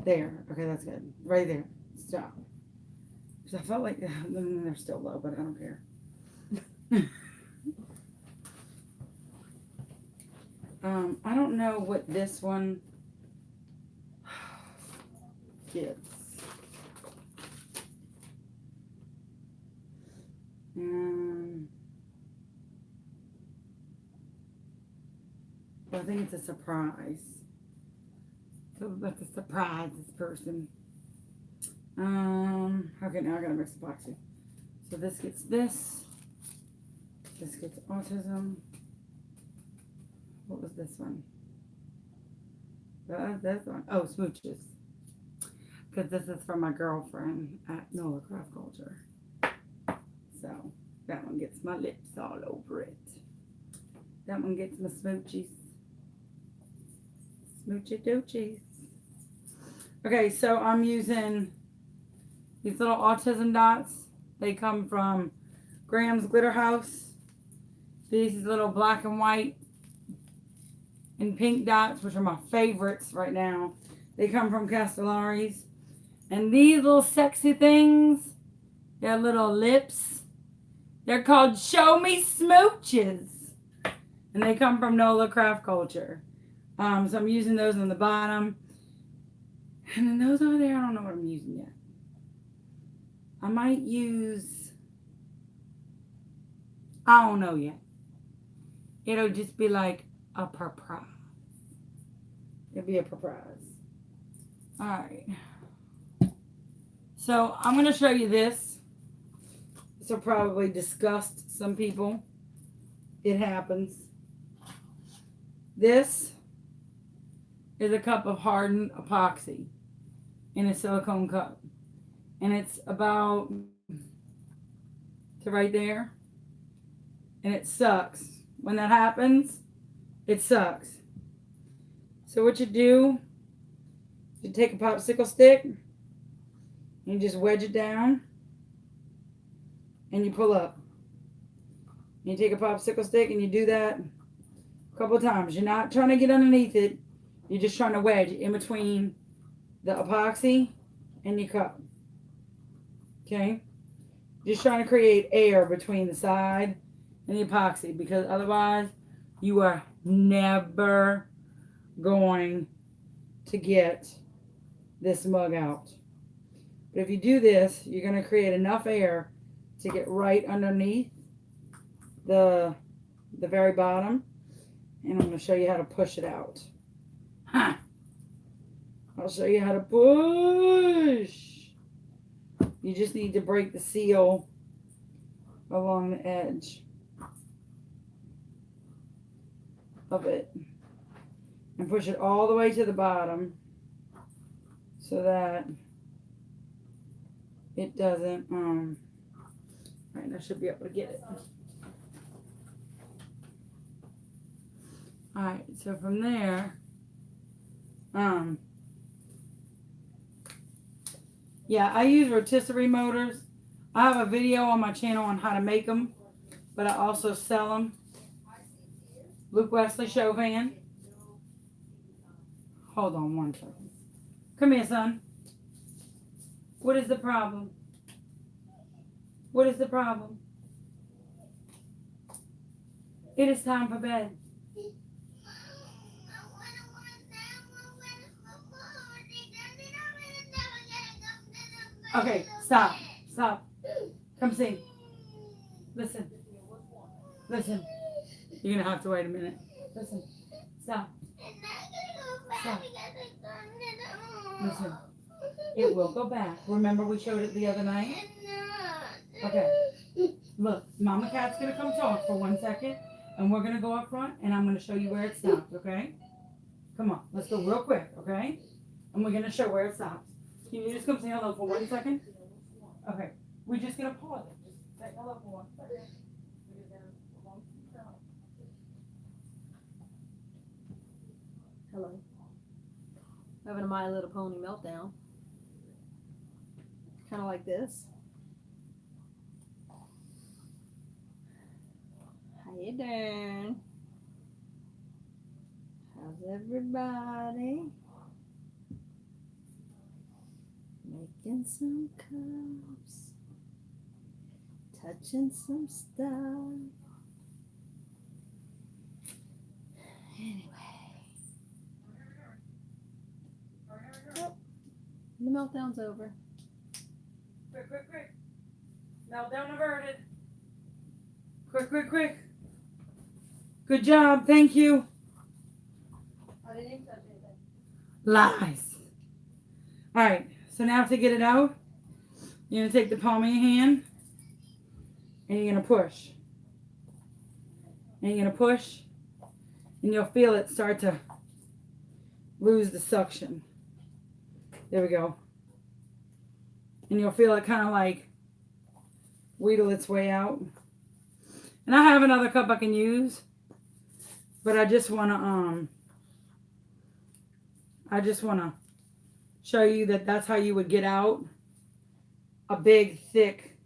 There. Okay, that's good. Right there. Stop. Because I felt like they're still low, but I don't care. I don't know what this one gets. Well, I think it's a surprise. So let's surprise this person. Okay, now I gotta mix epoxy. So this gets this. This gets autism. What was this one? This one. Oh, smooches. Because this is from my girlfriend at Nola Craft Culture. So that one gets my lips all over it. That one gets my smoochies. Smoochy doochies. Okay, so I'm using these little autism dots. They come from Graham's Glitter House. These little black and white and pink dots, which are my favorites right now. They come from Castellari's. And these little sexy things, they're little lips. They're called Show Me Smooches. And they come from Nola Craft Culture. So I'm using those on the bottom. And then those over there, I don't know what I'm using yet. I might use, I don't know yet. It'll just be like a surprise. It'll be a surprise. All right. So I'm going to show you this. This will probably disgust some people. It happens. This is a cup of hardened epoxy. in a silicone cup. And it's about to right there. And it sucks. When that happens, it sucks. So what you do, you take a popsicle stick, and you just wedge it down, and you pull up. You take a popsicle stick and you do that a couple of times. You're not trying to get underneath it. You're just trying to wedge in between the epoxy and your cup. Okay? Just trying to create air between the side and the epoxy, because otherwise you are never going to get this mug out. But if you do this, you're going to create enough air to get right underneath the very bottom, and I'm going to show you how to push it out. Huh. I'll show you how to push. You just need to break the seal along the edge of it and push it all the way to the bottom so that it doesn't right, I should be able to get it. Alright, so from there, yeah, I use rotisserie motors. I have a video on my channel on how to make them, but I also sell them. Luke Wesley Chauvin. Hold on one second. Come here, son. What is the problem? What is the problem? It is time for bed. Okay, stop. Stop. Come see. Listen. Listen. You're going to have to wait a minute. Listen. Stop. Stop. Listen. It will go back. Remember we showed it the other night? Okay. Look, Mama Cat's going to come talk for 1 second, and we're going to go up front, and I'm going to show you where it stops, okay? Come on. Let's go real quick, okay? And we're going to show where it stops. Can you just come say hello for 1 second? Okay. We're just going to pause it. Just say hello for 1 second. Hello. Having a My Little Pony meltdown. Kind of like this. How you doing? How's everybody? Making some cups. Touching some stuff. Anyway. Oh, the meltdown's over. Quick, quick, quick. Meltdown averted. Quick, quick, quick. Good job. Thank you. I didn't even touch anything. Lies. All right. So now to get it out, you're going to take the palm of your hand and you're going to push. And you're going to push and you'll feel it start to lose the suction. There we go. And you'll feel it kind of like wheedle its way out. And I have another cup I can use, but I just want to show you that that's how you would get out a big thick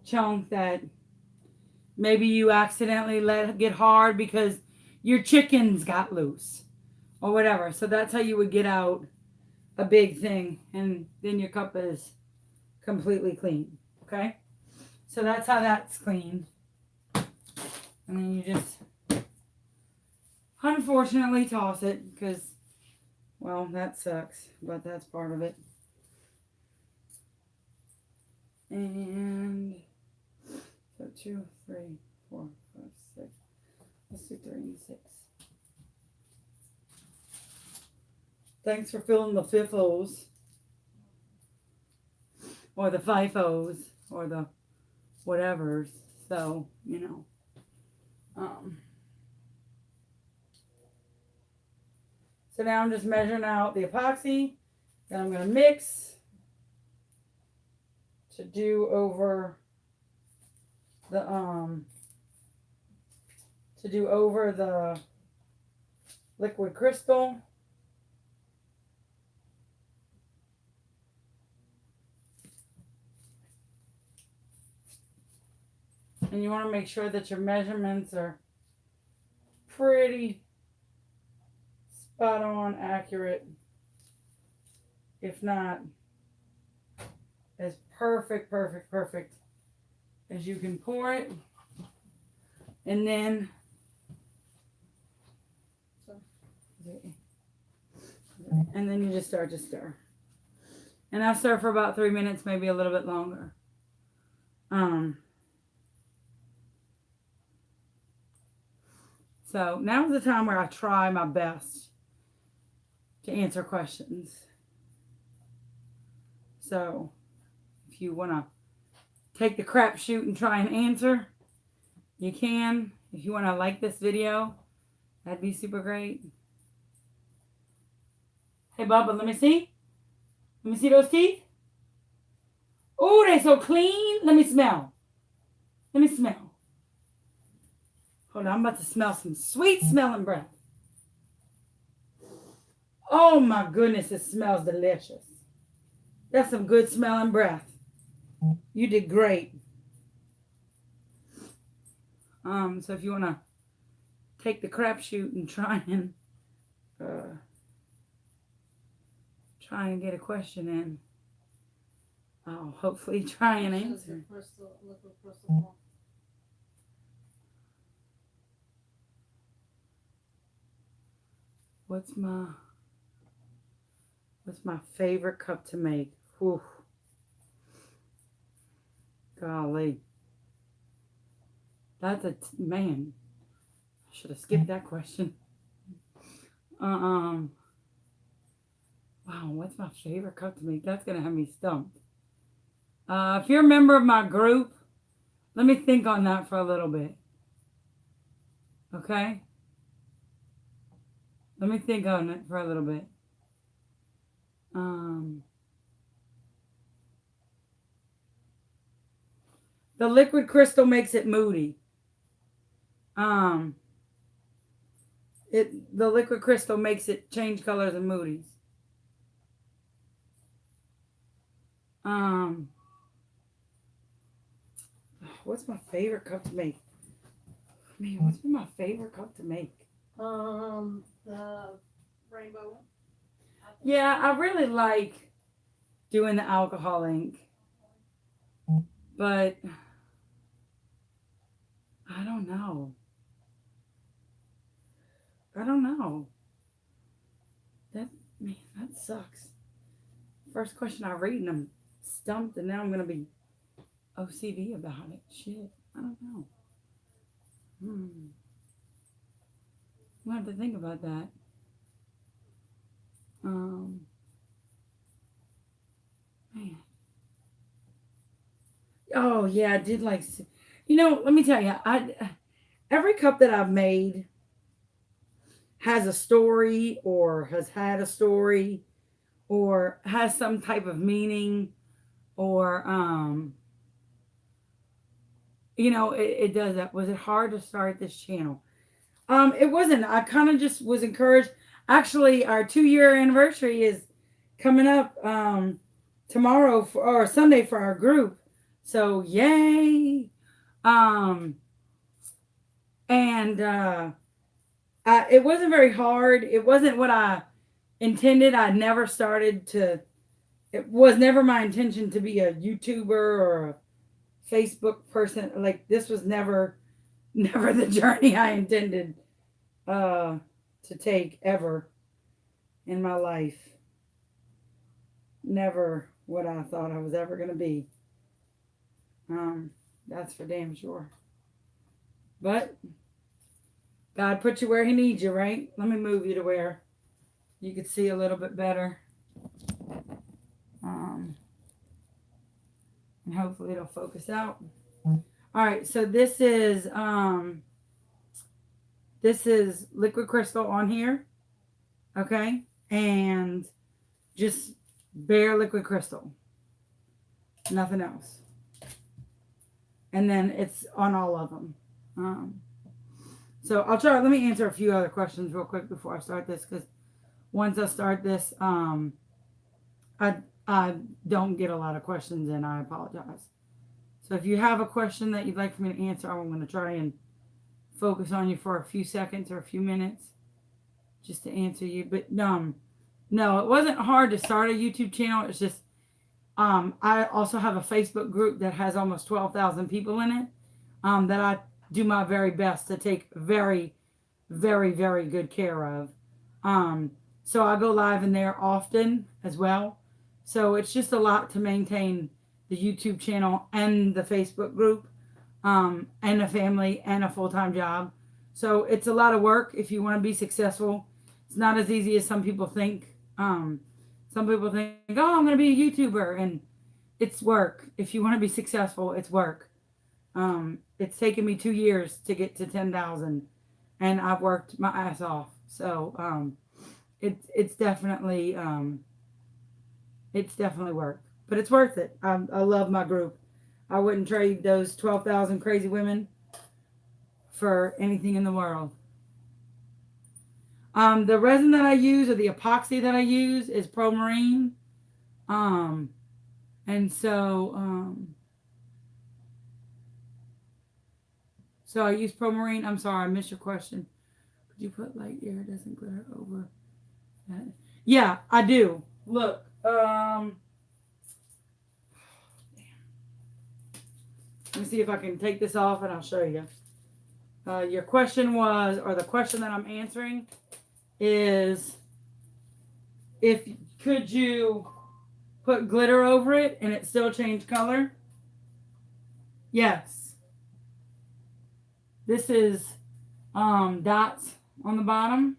chunk that maybe you accidentally let get hard because your chickens got loose or whatever. So that's how you would get out a big thing, and then your cup is completely clean. Okay? So that's how that's cleaned. And then you just unfortunately toss it because, well, that sucks, but that's part of it. And so 2, 3, 4, 5, 6. Let's do 3 and 6. Thanks for filling the fifos. Or the fifos. Or the whatevers. So, you know. So now I'm just measuring out the epoxy Then I'm going to mix to do over the liquid crystal. And you want to make sure that your measurements are pretty spot on, accurate. If not, as perfect as you can pour it. And then you just start to stir. And I stir for about 3 minutes, maybe a little bit longer. So now's the time where I try my best to answer questions. So if you want to take the crapshoot and try and answer, you can. If you want to like this video, that'd be super great. Hey, Bubba, let me see. Let me see those teeth. Oh, they're so clean. Let me smell. Let me smell. Hold on, I'm about to smell some sweet smelling breath. Oh my goodness, it smells delicious. That's some good smelling breath. You did great. So if you want to take the crapshoot and try and get a question in, I'll hopefully try and answer. What's my favorite cup to make? Whew. Golly. That's man. I should have skipped that question. Wow, what's my favorite cup to make? That's gonna have me stumped. If you're a member of my group, let me think on that for a little bit. Okay? Let me think on it for a little bit. The liquid crystal makes it moody. The liquid crystal makes it change colors and moodies. What's my favorite cup to make? Man, what's been my favorite cup to make? The rainbow. Yeah, I really like doing the alcohol ink. But I don't know. That sucks. First question I read and I'm stumped, and now I'm gonna be OCD about it. Shit, I don't know. I'll have to think about that. Man. Oh yeah, I did like. Let me tell you, every cup that I've made has a story, or has had a story, or has some type of meaning, or it does that. Was it hard to start this channel? It wasn't. I kind of just was encouraged. Actually, our 2-year anniversary is coming up tomorrow or Sunday for our group. So yay. It wasn't very hard. It wasn't what I intended. It was never my intention to be a YouTuber or a Facebook person. Like, this was never the journey I intended to take ever in my life. Never what I thought I was ever going to be. That's for damn sure. But God put you where he needs you, right? Let me move you to where you could see a little bit better. And hopefully it'll focus out. All right, so this is liquid crystal on here. Okay? And just bare liquid crystal. Nothing else. And then it's on all of them. So I'll try. Let me answer a few other questions real quick before I start this, because once I start this, I don't get a lot of questions, and I apologize. So if you have a question that you'd like for me to answer, I'm going to try and focus on you for a few seconds or a few minutes just to answer you. But no, it wasn't hard to start a YouTube channel. It's just I also have a Facebook group that has almost 12,000 people in it that I do my very best to take very, very, very good care of. So I go live in there often as well. So it's just a lot to maintain the YouTube channel and the Facebook group, and a family and a full-time job. So it's a lot of work if you want to be successful. It's not as easy as some people think. Some people think, oh, I'm going to be a YouTuber, and it's work. If you want to be successful, it's work. It's taken me 2 years to get to 10,000, and I've worked my ass off. So it's definitely work, but it's worth it. I love my group. I wouldn't trade those 12,000 crazy women for anything in the world. The resin that I use, or the epoxy that I use, is Pro Marine. And so I use Pro Marine. I'm sorry, I missed your question. Could you put light air doesn't glitter over that? Yeah, I do. Look, let me see if I can take this off and I'll show you. Your question was, or the question that I'm answering is, could you put glitter over it and it still change color? Yes. This is dots on the bottom,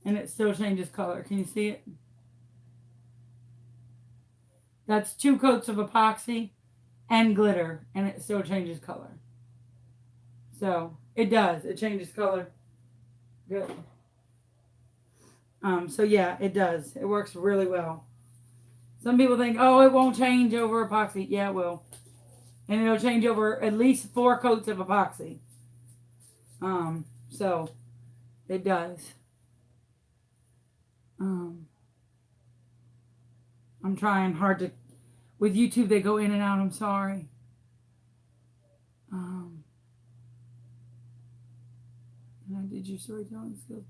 and it still changes color. Can you see it? That's 2 coats of epoxy and glitter, and it still changes color. So it does. It changes color. Good. So yeah, it does. It works really well. Some people think, oh, it won't change over epoxy. Yeah, it will. And it'll change over at least 4 coats of epoxy. So it does. I'm trying hard to, with YouTube, they go in and out. I'm sorry. And I did your storytelling skills.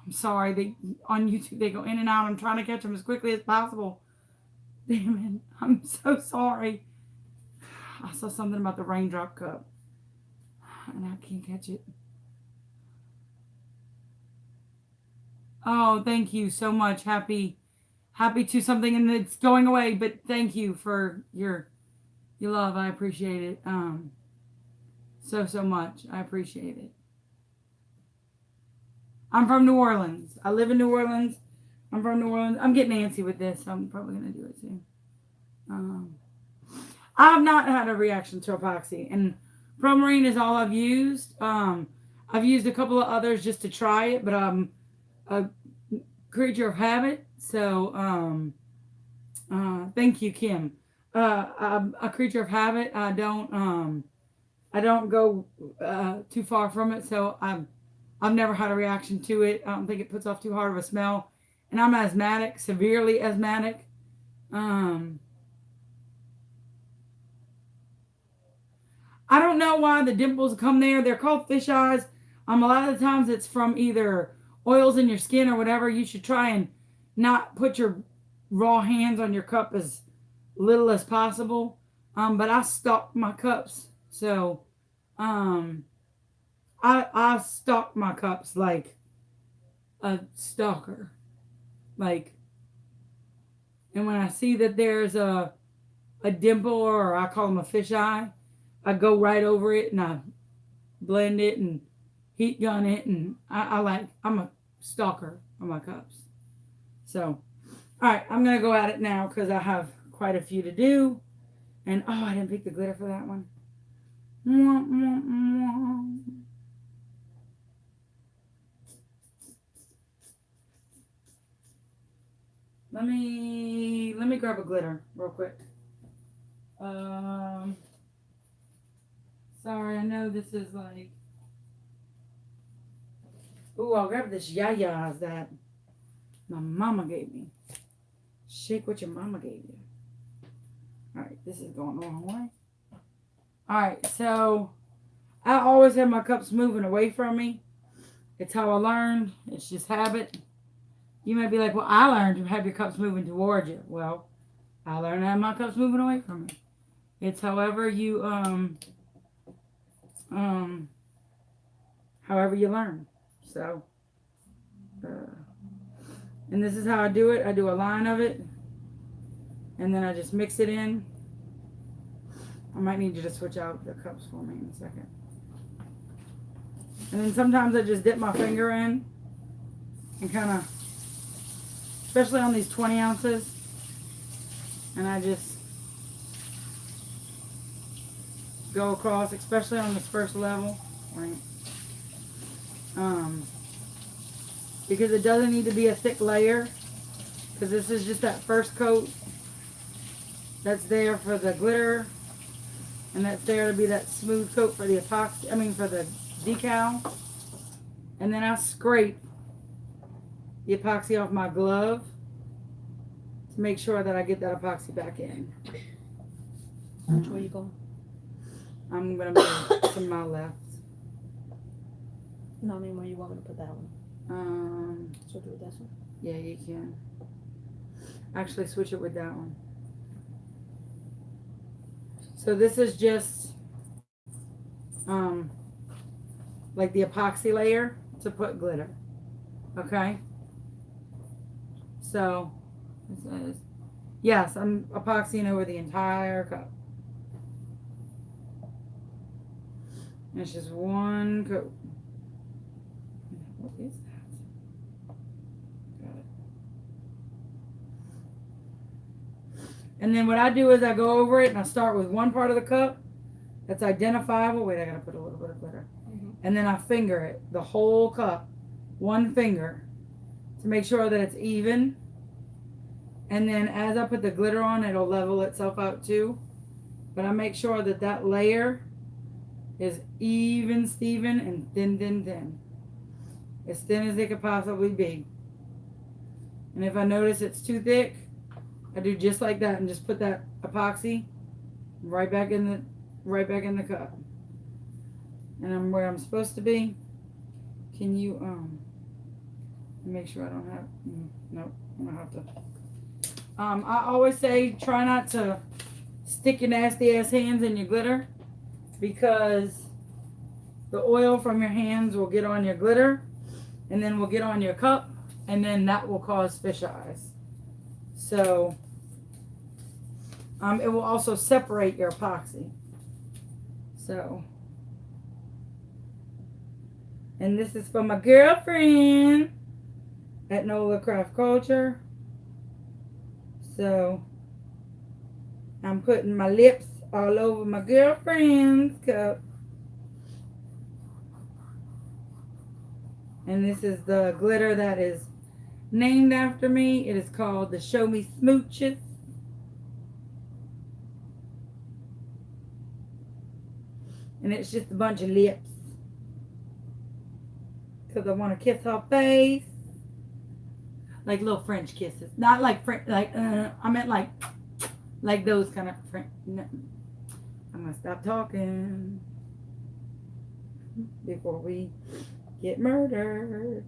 I'm sorry. On YouTube, they go in and out. I'm trying to catch them as quickly as possible. Damn it. I'm so sorry. I saw something about the raindrop cup, and I can't catch it. Oh, thank you so much. Happy to something, and it's going away, but thank you for your love. I appreciate it. So much. I appreciate it. I'm from New Orleans. I live in New Orleans. I'm from New Orleans. I'm getting antsy with this, so I'm probably going to do it soon. I've not had a reaction to epoxy, and Pro Marine is all I've used. I've used a couple of others just to try it, but I'm a creature of habit. So thank you, Kim. I'm a creature of habit. I don't go too far from it, so I've never had a reaction to it. I don't think it puts off too hard of a smell, and I'm asthmatic, severely asthmatic. I don't know why the dimples come there. They're called fish eyes. A lot of the times it's from either oils in your skin or whatever. You should try and not put your raw hands on your cup as little as possible. But I stock my cups. So I stock my cups like a stalker. Like, and when I see that there's a dimple, or I call them a fish eye, I go right over it and I blend it and heat gun it, and I'm a stalker on my cups. So, all right, I'm gonna go at it now because I have quite a few to do. And oh, I didn't pick the glitter for that one. Mwah, mwah, mwah. Let me grab a glitter real quick. Sorry, I know this is like. Ooh, I'll grab this yayas that my mama gave me. Shake what your mama gave you. Alright, this is going the wrong way. Alright, so I always have my cups moving away from me. It's how I learned. It's just habit. You may be like, well, I learned to have your cups moving towards you. Well, I learned to have my cups moving away from me. It's however you however you learn. So and this is how I do it. I do a line of it and then I just mix it in. I might need you to switch out the cups for me in a second. And then sometimes I just dip my finger in and kind of, especially on these 20 ounces, and I just go across, especially on this first level, right? Because it doesn't need to be a thick layer, because this is just that first coat that's there for the glitter, and that's there to be that smooth coat for the epoxy, for the decal. And then I scrape the epoxy off my glove to make sure that I get that epoxy back in. Which way you going? I'm going to move to my left. No, I mean, where you want me to put that one? So do it this one? Yeah, you can. Actually, switch it with that one. So this is just like the epoxy layer to put glitter. Okay? So, it says, yes, I'm epoxying over the entire cup. And it's just one coat. What is that? Got it. And then what I do is I go over it and I start with one part of the cup that's identifiable. Wait, I gotta put a little bit of glitter. And then I finger it, the whole cup, one finger, to make sure that it's even. And then as I put the glitter on, it'll level itself out too. But I make sure that that layer is even, Steven, and thin, thin, thin. As thin as it could possibly be. And if I notice it's too thick, I do just like that and just put that epoxy right back in the cup. And I'm where I'm supposed to be. Can you make sure I don't have nope, I'm gonna have to. I always say try not to stick your nasty ass hands in your glitter, because the oil from your hands will get on your glitter and then will get on your cup, and then that will cause fish eyes. So it will also separate your epoxy. So, and this is for my girlfriend at Nola Craft Culture. So I'm putting my lips all over my girlfriend's cup. And this is the glitter that is named after me. It is called the Show Me Smooches. And it's just a bunch of lips, because I want to kiss her face. Like little French kisses. Not like French, like, I meant like those kind of French. No. I'm going to stop talking before we get murdered.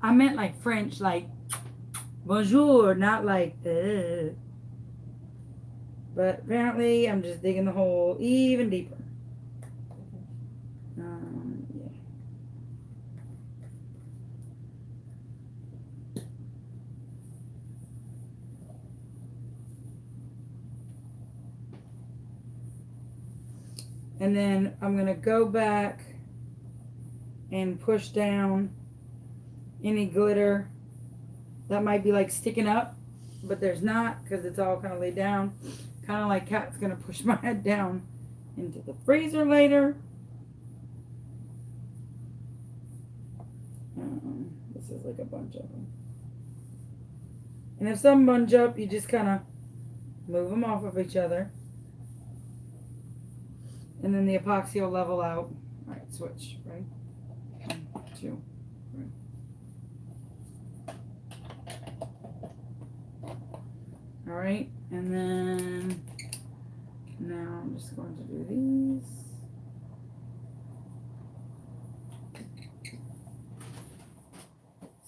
I meant like French, like bonjour, not like But apparently I'm just digging the hole even deeper. Yeah. And then I'm going to go back and push down any glitter that might be like sticking up, but there's not, because it's all kind of laid down. Kind of like Kat's going to push my head down into the freezer later. This is like a bunch of them. And if some bunch up, you just kind of move them off of each other. And then the epoxy will level out. Alright, switch, right? 1, 2, right. Alright, and then now I'm just going to do these.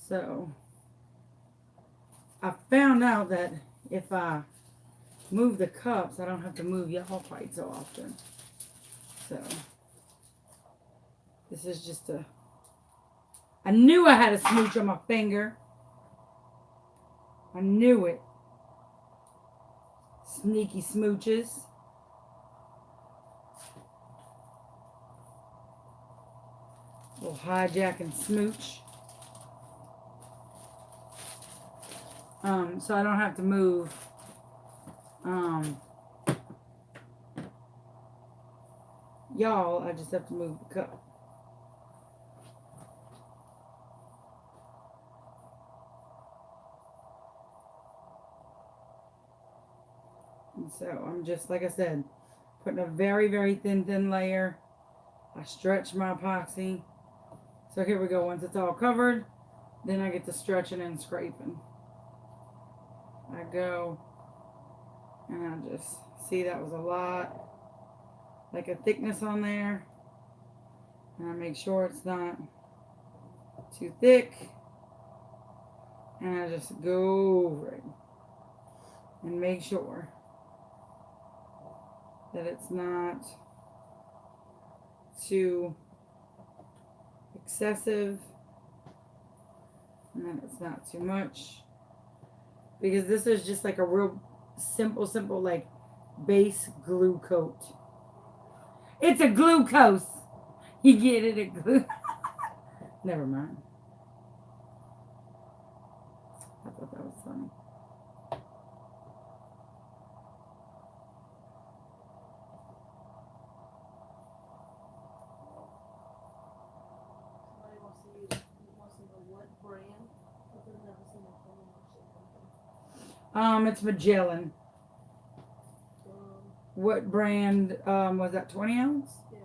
So, I found out that if I move the cups, I don't have to move y'all quite so often. So, this is just a... I knew I had a smooch on my finger. I knew it. Sneaky smooches. Little hijack and smooch. So I don't have to move y'all, I just have to move the cup. And so I'm just, like I said, putting a very, very thin layer. I stretch my epoxy. So here we go. Once it's all covered, then I get to stretching and scraping. I go and I just see that was a lot, like a thickness on there, and I make sure it's not too thick, and I just go over it and make sure that it's not too excessive and that it's not too much. Because this is just like a real simple, like base glue coat. It's a glucose. You get it, a glue. Never mind. I thought that was funny. Somebody wants to know what brand. I've never seen a phone It's Magellan. What brand was that? 20 ounce? Yes.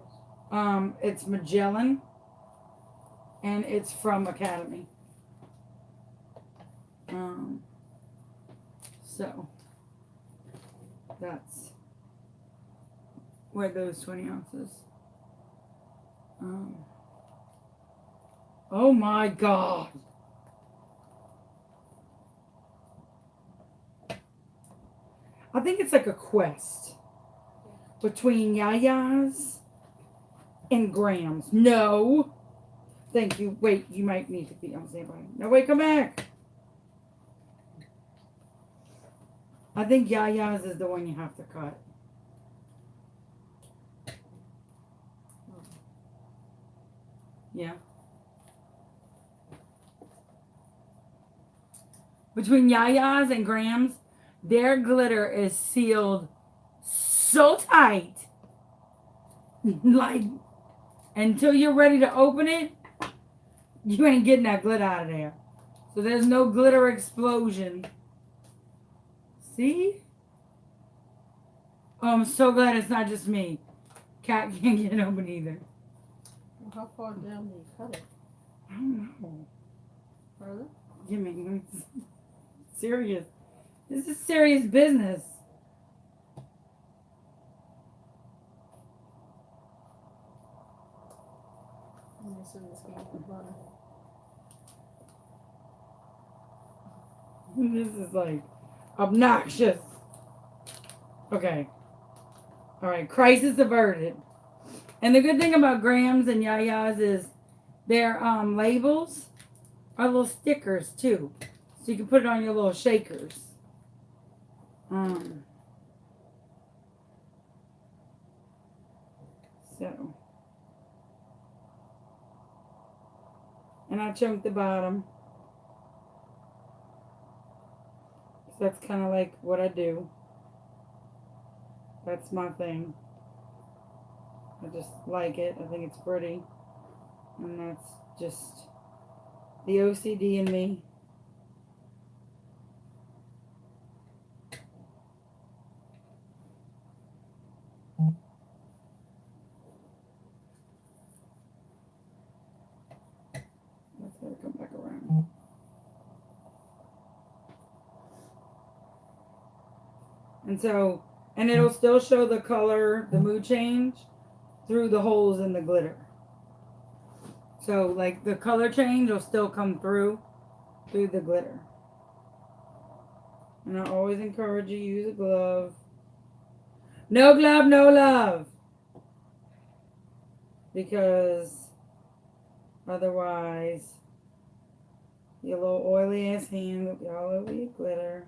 It's Magellan, and it's from Academy. So that's where those 20 ounces. Oh my God. I think it's like a quest between yayas and grams. No. Thank you. Wait, you might need to be on standby. No, wait, come back. I think yayas is the one you have to cut. Yeah. Between yayas and grams, their glitter is sealed so tight. Like, until you're ready to open it, you ain't getting that glitter out of there. So there's no glitter explosion. See? Oh, I'm so glad it's not just me. Cat can't get it open either. Well, how far down do you cut it? I don't know. Further? Give me serious. This is serious business. I'm missing this game for butter. This is like obnoxious. Okay. Alright, crisis averted. And the good thing about grams and yayas is their labels are little stickers too. So you can put it on your little shakers. So. And I chunked the bottom. So that's kind of like what I do. That's my thing. I just like it. I think it's pretty. And that's just The OCD in me. Let's let it come back around. And so, and it'll still show the color, the mood change, through the holes in the glitter. So, like, the color change will still come through the glitter. And I always encourage you to use a glove. No glove, no love. Because otherwise, your little oily ass hand will be all over your glitter.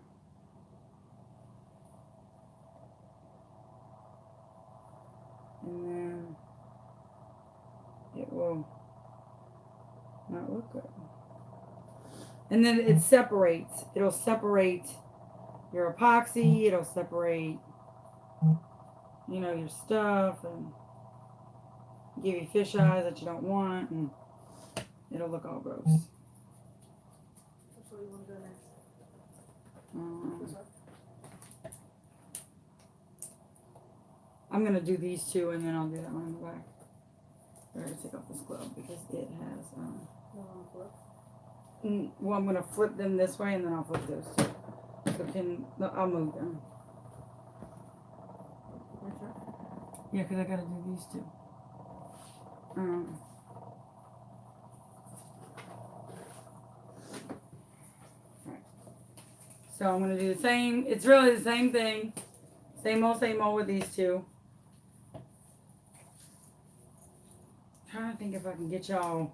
And then it will not look good. And then it separates. It'll separate your epoxy. It'll separate, you know, your stuff and give you fish eyes that you don't want, and it'll look all gross. That's where you want to go next. I'm going to do these two, and then I'll do that one in the back. I gotta take off this glove because it has, well, I'm going to flip them this way, and then I'll flip those two. So I'll move them. Yeah, because I got to do these two. Right. So I'm going to do the same. It's really the same thing. Same old with these two. Trying to think if I can get y'all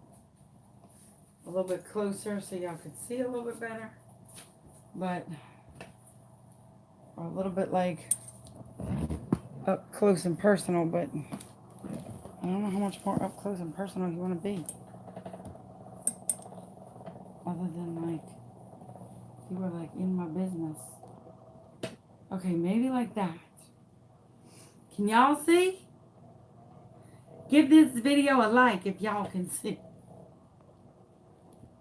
a little bit closer so y'all can see a little bit better. But, or a little bit like up close and personal, but I don't know how much more up close and personal you want to be. Other than like, you were like in my business. Okay, maybe like that. Can y'all see? Give this video a like if y'all can see.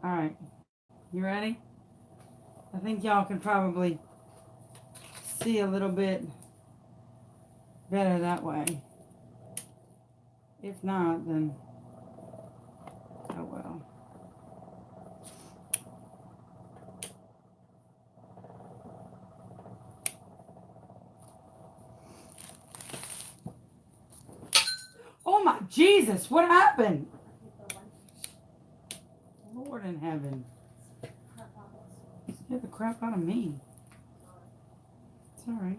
Alright, you ready? I think y'all can probably see a little bit better that way. If not, then oh well. Oh my Jesus, what happened? Lord in heaven. You scared the crap out of me. It's alright.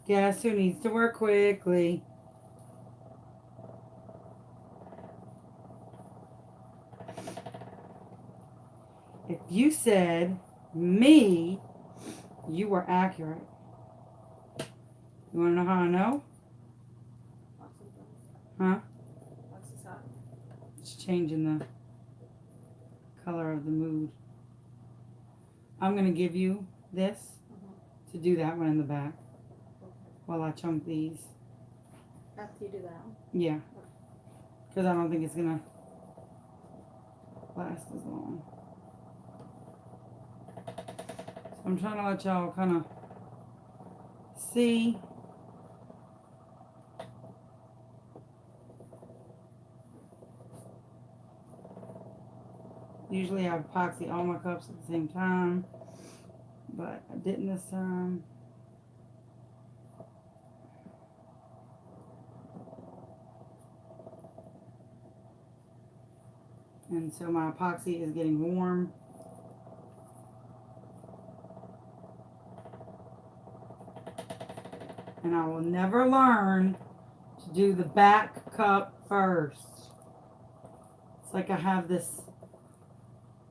Guess who needs to work quickly? If you said me, you were accurate. You want to know how I know? Huh? It's changing the color of the mood. I'm going to give you this to do that one in the back while I chunk these. After you do that one? Yeah. Because I don't think it's going to last as long. So I'm trying to let y'all kind of see. Usually I epoxy all my cups at the same time, but I didn't this time. And so my epoxy is getting warm. And I will never learn to do the back cup first. It's like I have this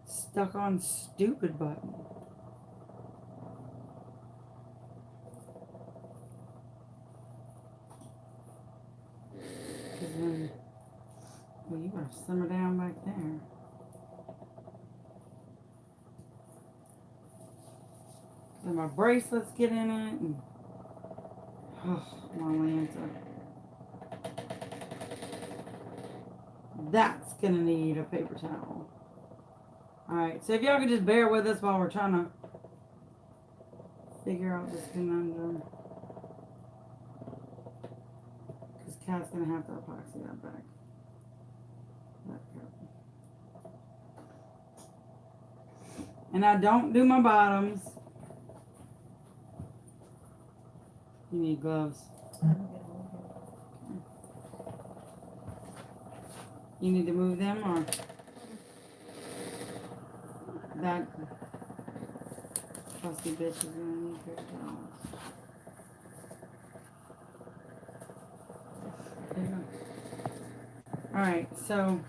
stuck on stupid button. Because then, well, you better simmer down back there. Then my bracelets get in it, and oh, my Lanta. that's gonna need a paper towel. Alright, so if y'all could just bear with us while we're trying to figure out this conundrum. Because Kat's gonna have to epoxy that back. That cup. And I don't do my bottoms. You need gloves. You need to move them, or that fussy bitch is gonna need paper towels. There you go. Alright, so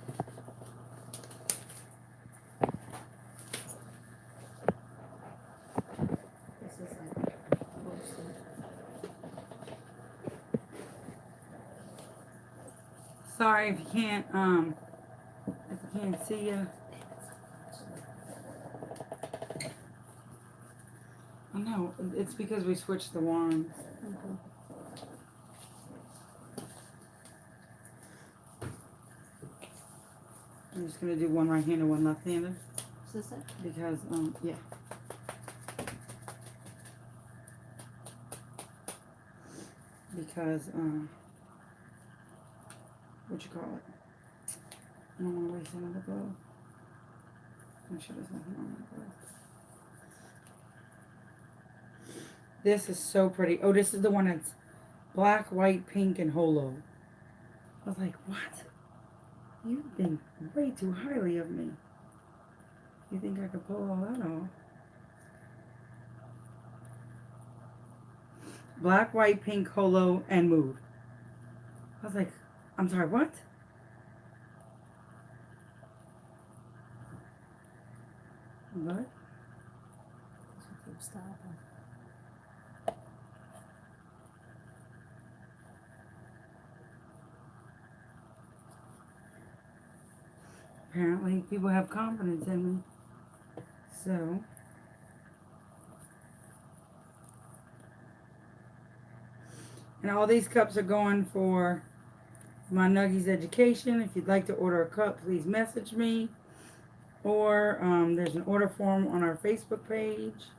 This is like roasted. sorry if you can't see you. I know, it's because we switched the wands. Mhm. I'm just gonna do one right-handed, one left-handed. Is this it? Because, yeah. Because, what you call it? I don't want to waste another glove. Make sure there's nothing on that glove. This is so pretty. Oh, this is the one that's black, white, pink, and holo. I was like, what? You think way too highly of me. You think I could pull all that off? Black, white, pink, holo, and move. I was like, I'm sorry, what? What? Keep stopping. Apparently, people have confidence in me. So, and all these cups are going for my Nuggies education. If you'd like to order a cup, please message me. Or there's an order form on our Facebook page.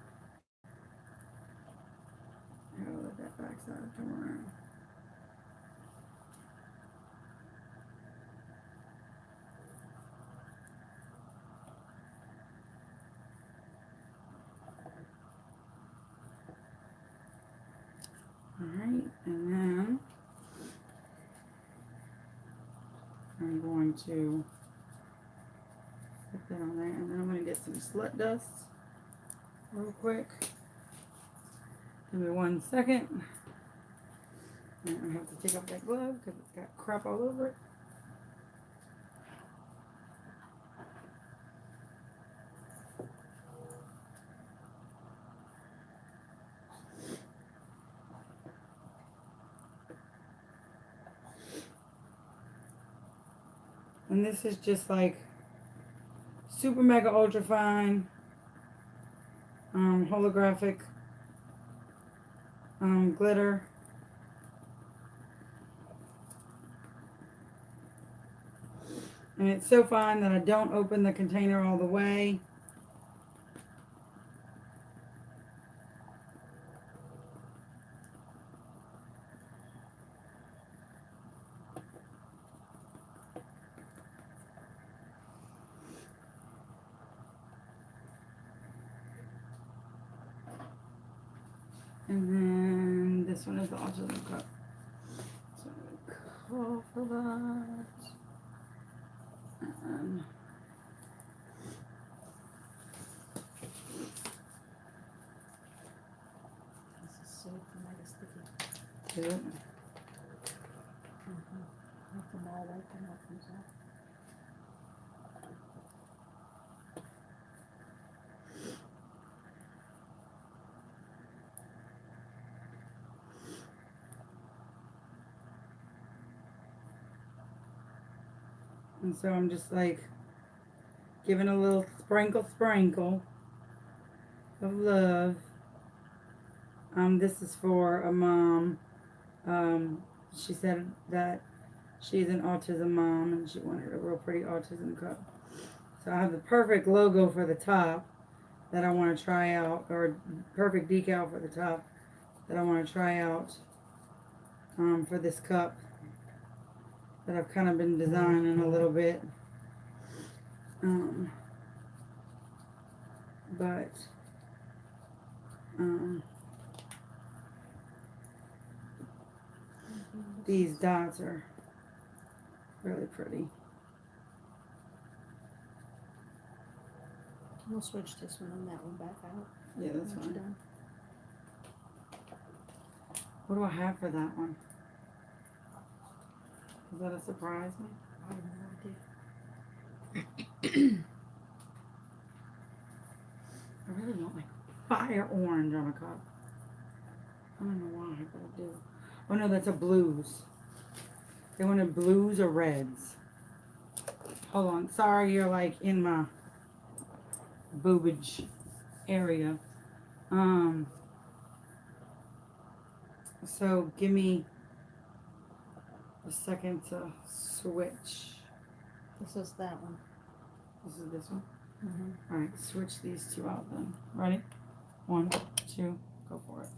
I'll let that backside come around. Alright, and then I'm going to put that on there, and then I'm going to get some slut dust real quick. Give me 1 second. And I have to take off that glove because it's got crap all over it. And this is just like super mega ultra fine holographic glitter. And it's so fine that I don't open the container all the way. And then this one is the alternate cup. So I'm going to call for that. And This is so mega sticky. do it. Make them all wipe them off themselves. And so I'm just like giving a little sprinkle of love. This is for a mom. She said that She's an autism mom and she wanted a real pretty autism cup. So I have the perfect logo for the top that I want to try out, or perfect decal for the top that I want to try out for this cup that I've kind of been designing a little bit. But these dots are really pretty. We'll switch this one and that one back out. Yeah, that's once fine. you're done. What do I have for that one? Is that a surprise me? I have no idea. I really want like fire orange on a cup. I don't know why, but I do. Oh no, that's a blues. They wanted blues or reds. Hold on. Sorry, you're like in my boobage area. So give me a second to switch. This is that one. This is this one. Mm-hmm. All right, switch these two out then. Ready? 1, 2, go for it.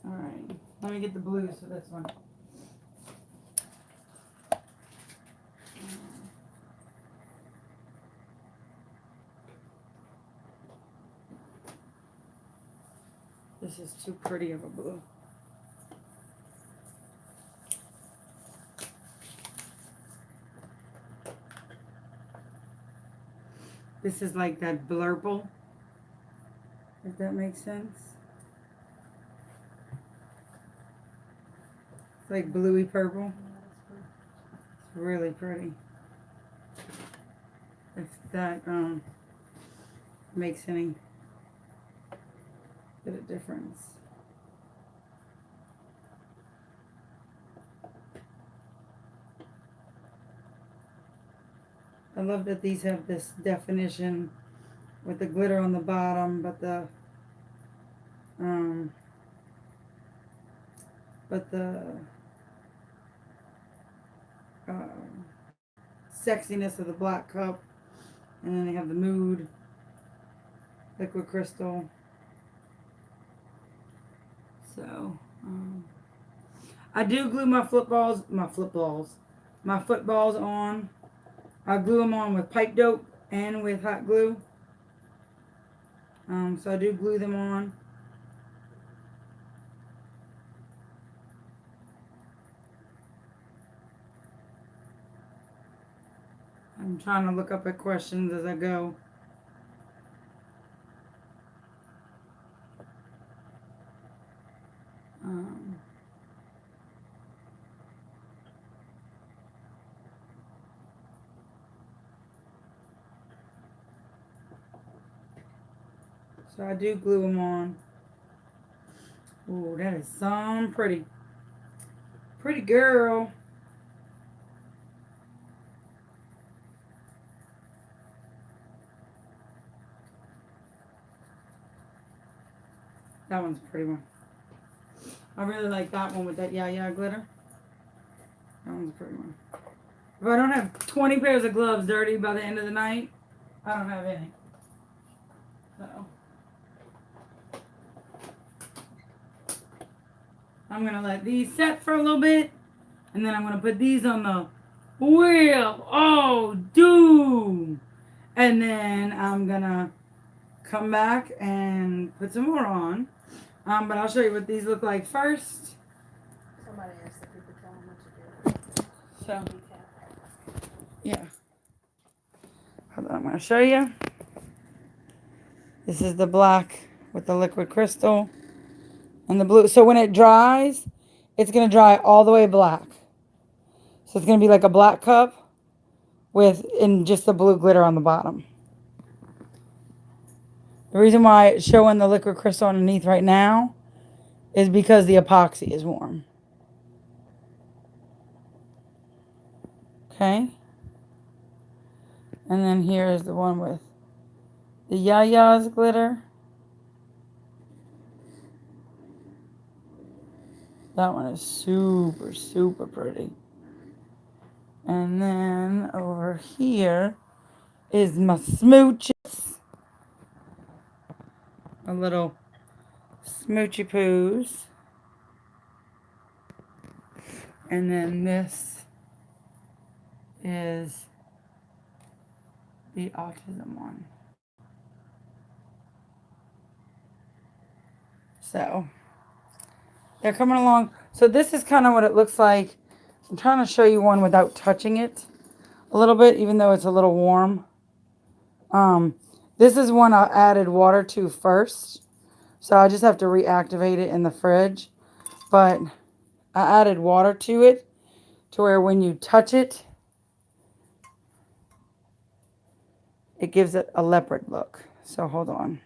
All right, let me get the blues for this one. This is too pretty of a blue. This is like that blurple, if that makes sense. It's like bluey purple. It's really pretty. If that makes any bit of difference. I love that these have this definition with the glitter on the bottom, but the sexiness of the black cup, and then they have the mood liquid crystal. So I do glue my footballs on. I glue them on with pipe dope and with hot glue. So I do glue them on. I'm trying to look up at questions as I go. So I do glue them on. Ooh, that is some pretty girl. That one's a pretty one. I really like that one with that yeah glitter. That one's a pretty one. If I don't have 20 pairs of gloves dirty by the end of the night, I don't have any. So I'm going to let these set for a little bit. And then I'm going to put these on the wheel. Oh, doom. And then I'm going to come back and put some more on. But I'll show you what these look like first. Somebody asked if you could tell them what to do. So, yeah. Hold on, I'm going to show you. This is the black with the liquid crystal and the blue. So when it dries, it's going to dry all the way black. So it's going to be like a black cup in just the blue glitter on the bottom. The reason why it's showing the liquid crystal underneath right now is because the epoxy is warm. Okay. And then here is the one with the Yaya's glitter. That one is super, super pretty. And then over here is my smooches. A little smoochy poos. And then this is the autism one. So they're coming along. So this is kind of what it looks like. I'm trying to show you one without touching it a little bit, even though it's a little warm. This is one I added water to first. So I just have to reactivate it in the fridge. But I added water to it to where when you touch it, it gives it a leopard look. So hold on.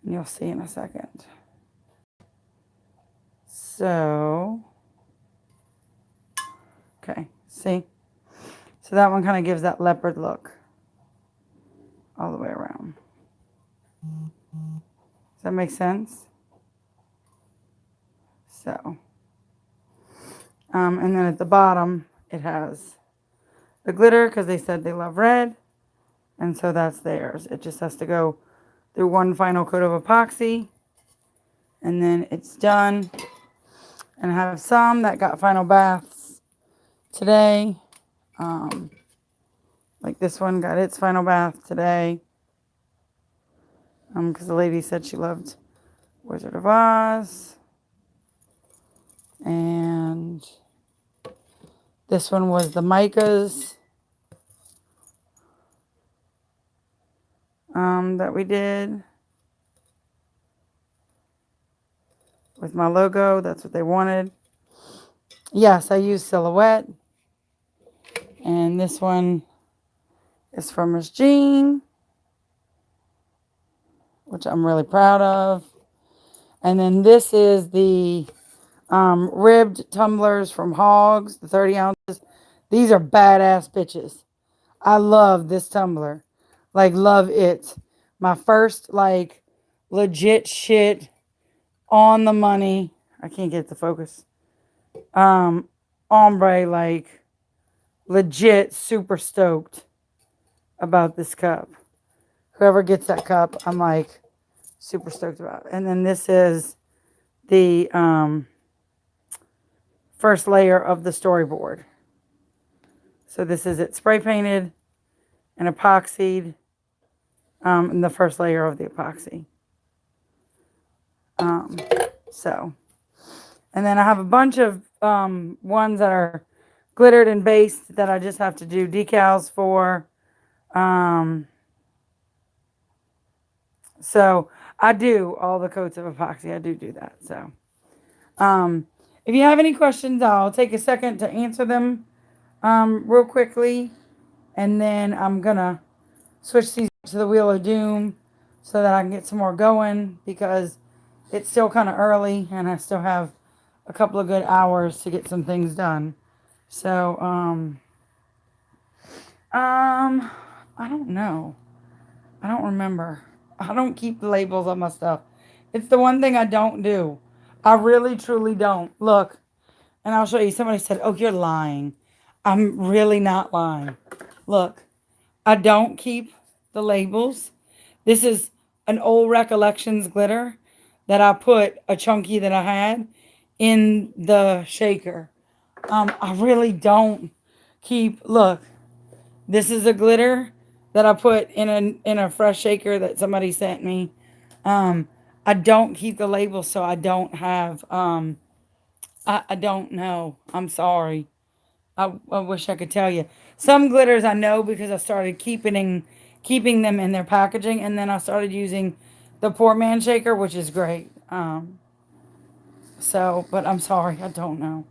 And you'll see in a second. So, okay, see? So that one kind of gives that leopard look all the way around. Does that make sense? So, and then at the bottom, it has the glitter because they said they love red. And so that's theirs. It just has to go through one final coat of epoxy. And then it's done. And I have some that got final baths today. Like this one got its final bath today. Because the lady said she loved Wizard of Oz. And this one was the micas that we did with my logo. That's what they wanted. Yes, I used Silhouette. And this one is from Miss Jean, which I'm really proud of. And then this is the ribbed tumblers from Hogs, the 30 ounces. These are badass bitches. I love this tumbler. Like, love it. My first, like, legit shit on the money. I can't get the focus. Ombre, like, legit super stoked about this cup. Whoever gets that cup, I'm like super stoked about. And then this is the first layer of the storyboard. So this is it spray painted and epoxied, and the first layer of the epoxy. So, and then I have a bunch of ones that are glittered and based that I just have to do decals for. So I do all the coats of epoxy. I do that. So, if you have any questions, I'll take a second to answer them real quickly. And then I'm going to switch these to the Wheel of Doom so that I can get some more going because it's still kind of early and I still have a couple of good hours to get some things done. So, I don't know. I don't remember. I don't keep the labels on my stuff. It's the one thing I don't do. I really, truly don't. Look, and I'll show you. Somebody said, oh, you're lying. I'm really not lying. Look, I don't keep the labels. This is an old Recollections glitter that I put a chunky that I had in the shaker. I really don't keep, look, this is a glitter that I put in a fresh shaker that somebody sent me. I don't keep the labels, so I don't have, I don't know. I'm sorry. I wish I could tell you. Some glitters I know because I started keeping them in their packaging, and then I started using the poor man shaker, which is great. So, but I'm sorry, I don't know.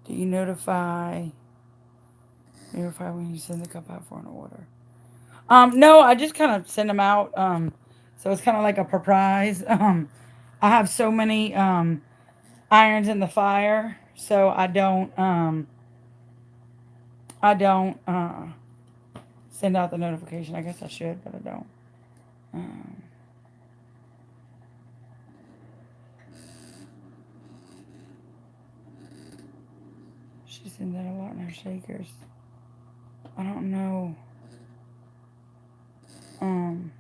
Do you notify when you send the cup out for an order? No, I just kind of send them out. So it's kind of like a surprise. I have so many irons in the fire, so I don't send out the notification. I guess I should, but I don't. She sends that a lot in her shakers. I don't know. Um,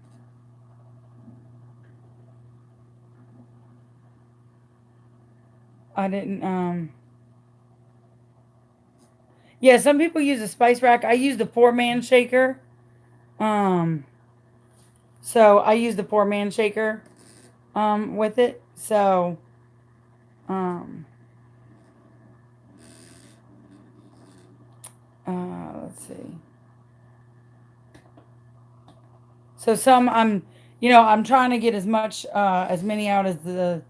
I didn't. Yeah, some people use a spice rack. I use the poor man shaker. Um, so I use the poor man shaker. With it. So, um, let's see. So some I'm trying to get as many out as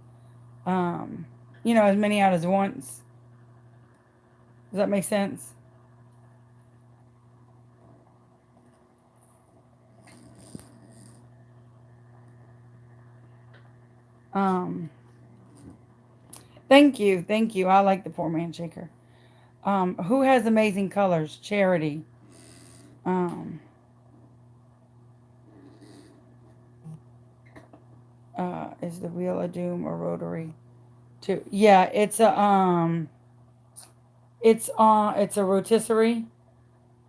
um, as many out as once. Does that make sense? Um, thank you. I like the poor man shaker. Who has amazing colors? Charity. Um, is the wheel of doom or rotary? Too. Yeah, it's a rotisserie,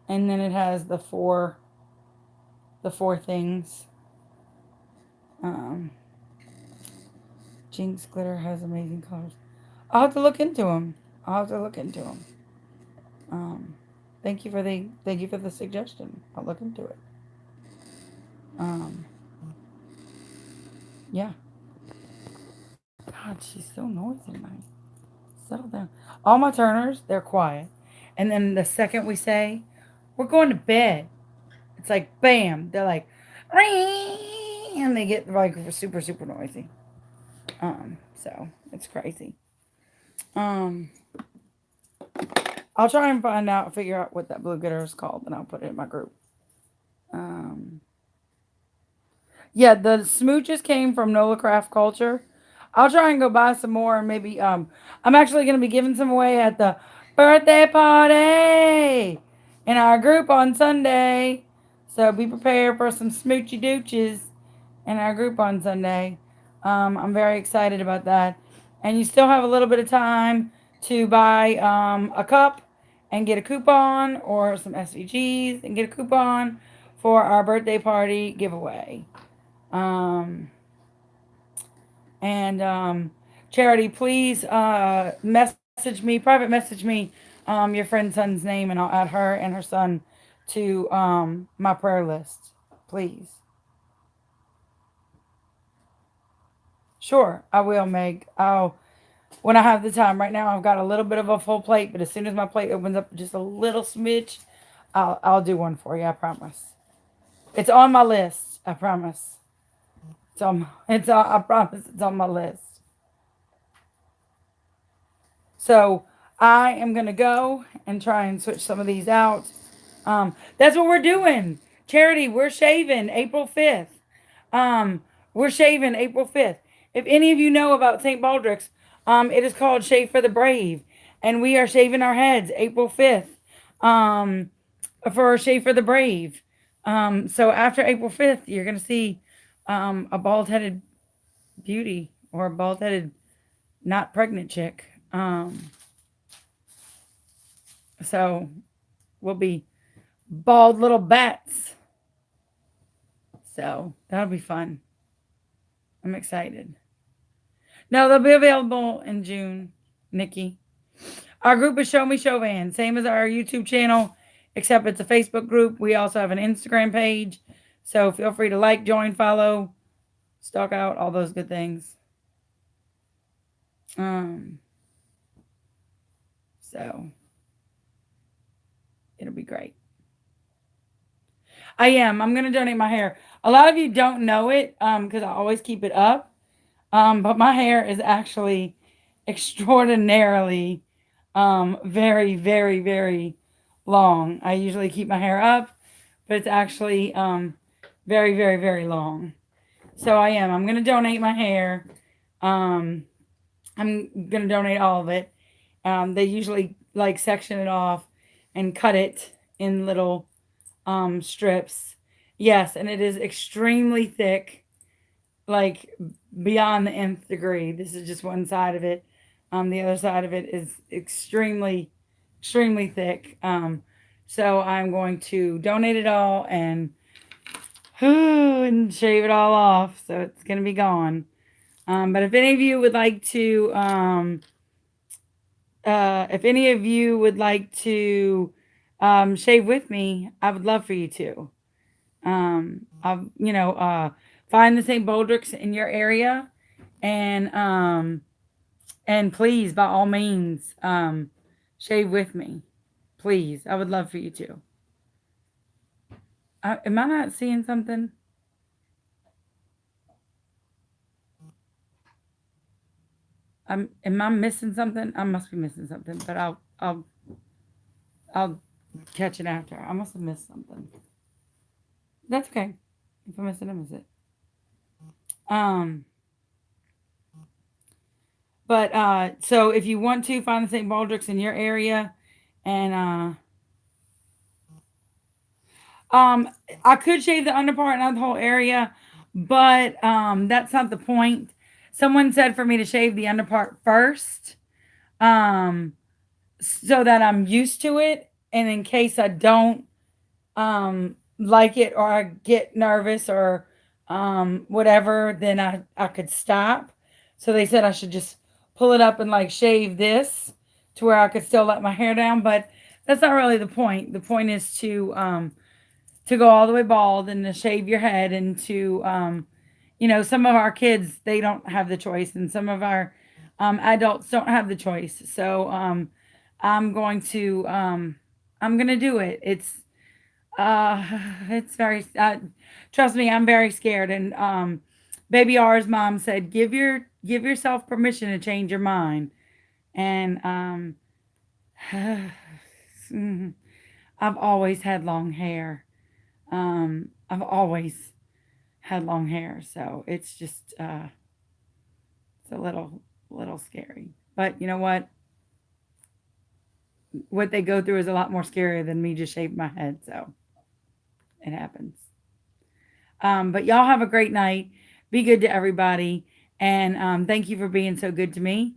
and then it has the four things. Um, Jinx glitter has amazing colors. I'll have to look into them. I'll have to look into them. Um, thank you for the suggestion. I'll look into it. Um, yeah. God, she's so noisy tonight. Settle down. All my Turners, they're quiet, and then the second we say we're going to bed, it's like bam. They're like, "Ring," and they get like super super noisy. So it's crazy. Um, I'll try and figure out what that blue glitter is called, and I'll put it in my group. Um, yeah, the smooches came from Nola Craft Culture. I'll try and go buy some more, and maybe I'm actually gonna be giving some away at the birthday party in our group on Sunday. So be prepared for some smoochy dooches in our group on Sunday. I'm very excited about that. And you still have a little bit of time to buy a cup and get a coupon, or some SVGs and get a coupon for our birthday party giveaway. Um, and Charity, please private message me your friend's son's name, and I'll add her and her son to my prayer list, please. Sure, I will, Meg. When I have the time. Right now, I've got a little bit of a full plate, but as soon as my plate opens up just a little smidge, I'll do one for you. I promise. It's on my list. I promise. I promise it's on my list. So I am gonna go and try and switch some of these out. That's what we're doing. Charity, we're shaving April 5th. Um, we're shaving April 5th. If any of you know about St. Baldrick's, it is called Shave for the Brave. And we are shaving our heads April 5th for Shave for the Brave. So after April 5th, you're going to see a bald headed beauty, or a bald headed not pregnant chick. So we'll be bald little bats. So that'll be fun. I'm excited. No, they'll be available in June, Nikki. Our group is Show Me Chauvin, same as our YouTube channel, except it's a Facebook group. We also have an Instagram page. So feel free to like, join, follow, stalk out, all those good things. So it'll be great. I am. I'm gonna donate my hair. A lot of you don't know it, because I always keep it up. But my hair is actually extraordinarily, very, very, very long. I usually keep my hair up, but it's actually very, very, very long. So I am. I'm gonna donate my hair. I'm gonna donate all of it. They usually like section it off and cut it in little strips. Yes, and it is extremely thick, like beyond the nth degree. This is just one side of it. The other side of it is extremely extremely thick. So I'm going to donate it all and shave it all off. So it's going to be gone. But if any of you would like to, shave with me, I would love for you to. I'll, find the St. Baldrick's in your area, and please, by all means, shave with me. Please, I would love for you to. Am I not seeing something? Am I missing something? I must be missing something, but I'll catch it after. I must have missed something. That's okay. If I miss it, I miss it. Um, but so if you want to find the St. Baldrick's in your area, and I could shave the underpart, not the whole area, but that's not the point. Someone said for me to shave the underpart first, um, so that I'm used to it, and in case I don't like it, or I get nervous, or whatever, then I could stop. So they said I should just pull it up and like shave this to where I could still let my hair down, but that's not really the point. The point is to go all the way bald and to shave your head, and to some of our kids, they don't have the choice, and some of our adults don't have the choice. So I'm going to do it. Uh it's very trust me, I'm very scared. And baby R's mom said, give yourself permission to change your mind. And I've always had long hair. I've always had long hair, so it's just it's a little scary. But you know what? What they go through is a lot more scarier than me just shaving my head. So it happens. But y'all have a great night. Be good to everybody. And thank you for being so good to me.